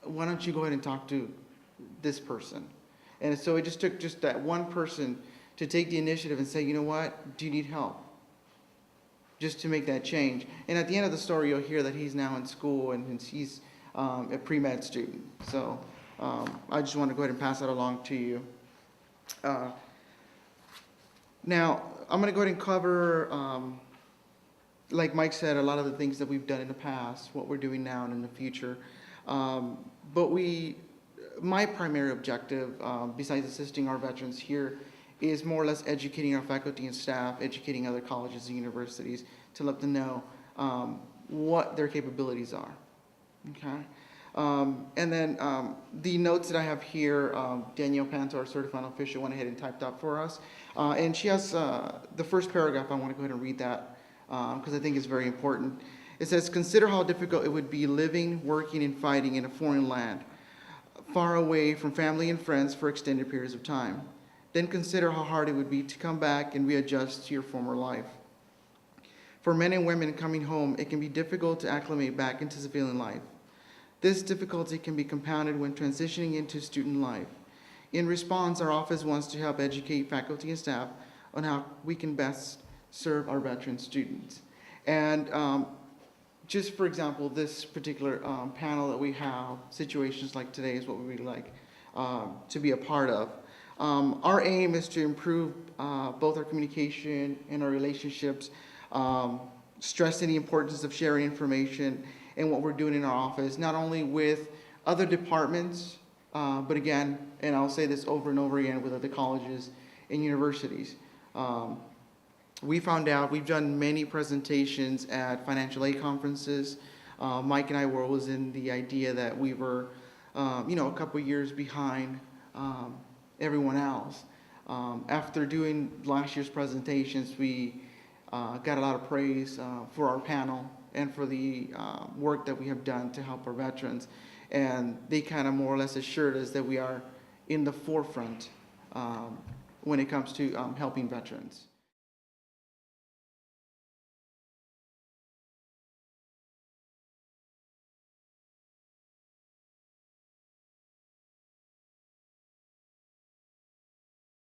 why don't you go ahead and talk to this person? And so it just took just that one person to take the initiative and say, you know what, do you need help? Just to make that change. And at the end of the story, you'll hear that he's now in school and he's a pre-med student. So I just want to go ahead and pass that along to you. Now, I'm going to go ahead and cover, like Mike said, a lot of the things that we've done in the past, what we're doing now and in the future. But my primary objective, besides assisting our veterans here, is more or less educating our faculty and staff, educating other colleges and universities to let them know what their capabilities are. Okay? And then the notes that I have here, Danielle Panto, our certified official, went ahead and typed up for us. And she has the first paragraph. I want to go ahead and read that because I think it's very important. It says, consider how difficult it would be living, working, and fighting in a foreign land, far away from family and friends for extended periods of time. Then consider how hard it would be to come back and readjust to your former life. For men and women coming home, it can be difficult to acclimate back into civilian life. This difficulty can be compounded when transitioning into student life. In response, our office wants to help educate faculty and staff on how we can best serve our veteran students. And just for example, this particular panel that we have, situations like today is what we would like to be a part of. Our aim is to improve both our communication and our relationships, stressing the importance of sharing information and what we're doing in our office, not only with other departments, but again, and I'll say this over and over again, with other colleges and universities. We found out, we've done many presentations at financial aid conferences. Mike and I were always in the idea that we were, a couple years behind everyone else. After doing last year's presentations, we got a lot of praise for our panel and for the work that we have done to help our veterans. And they kind of more or less assured us that we are in the forefront when it comes to helping veterans.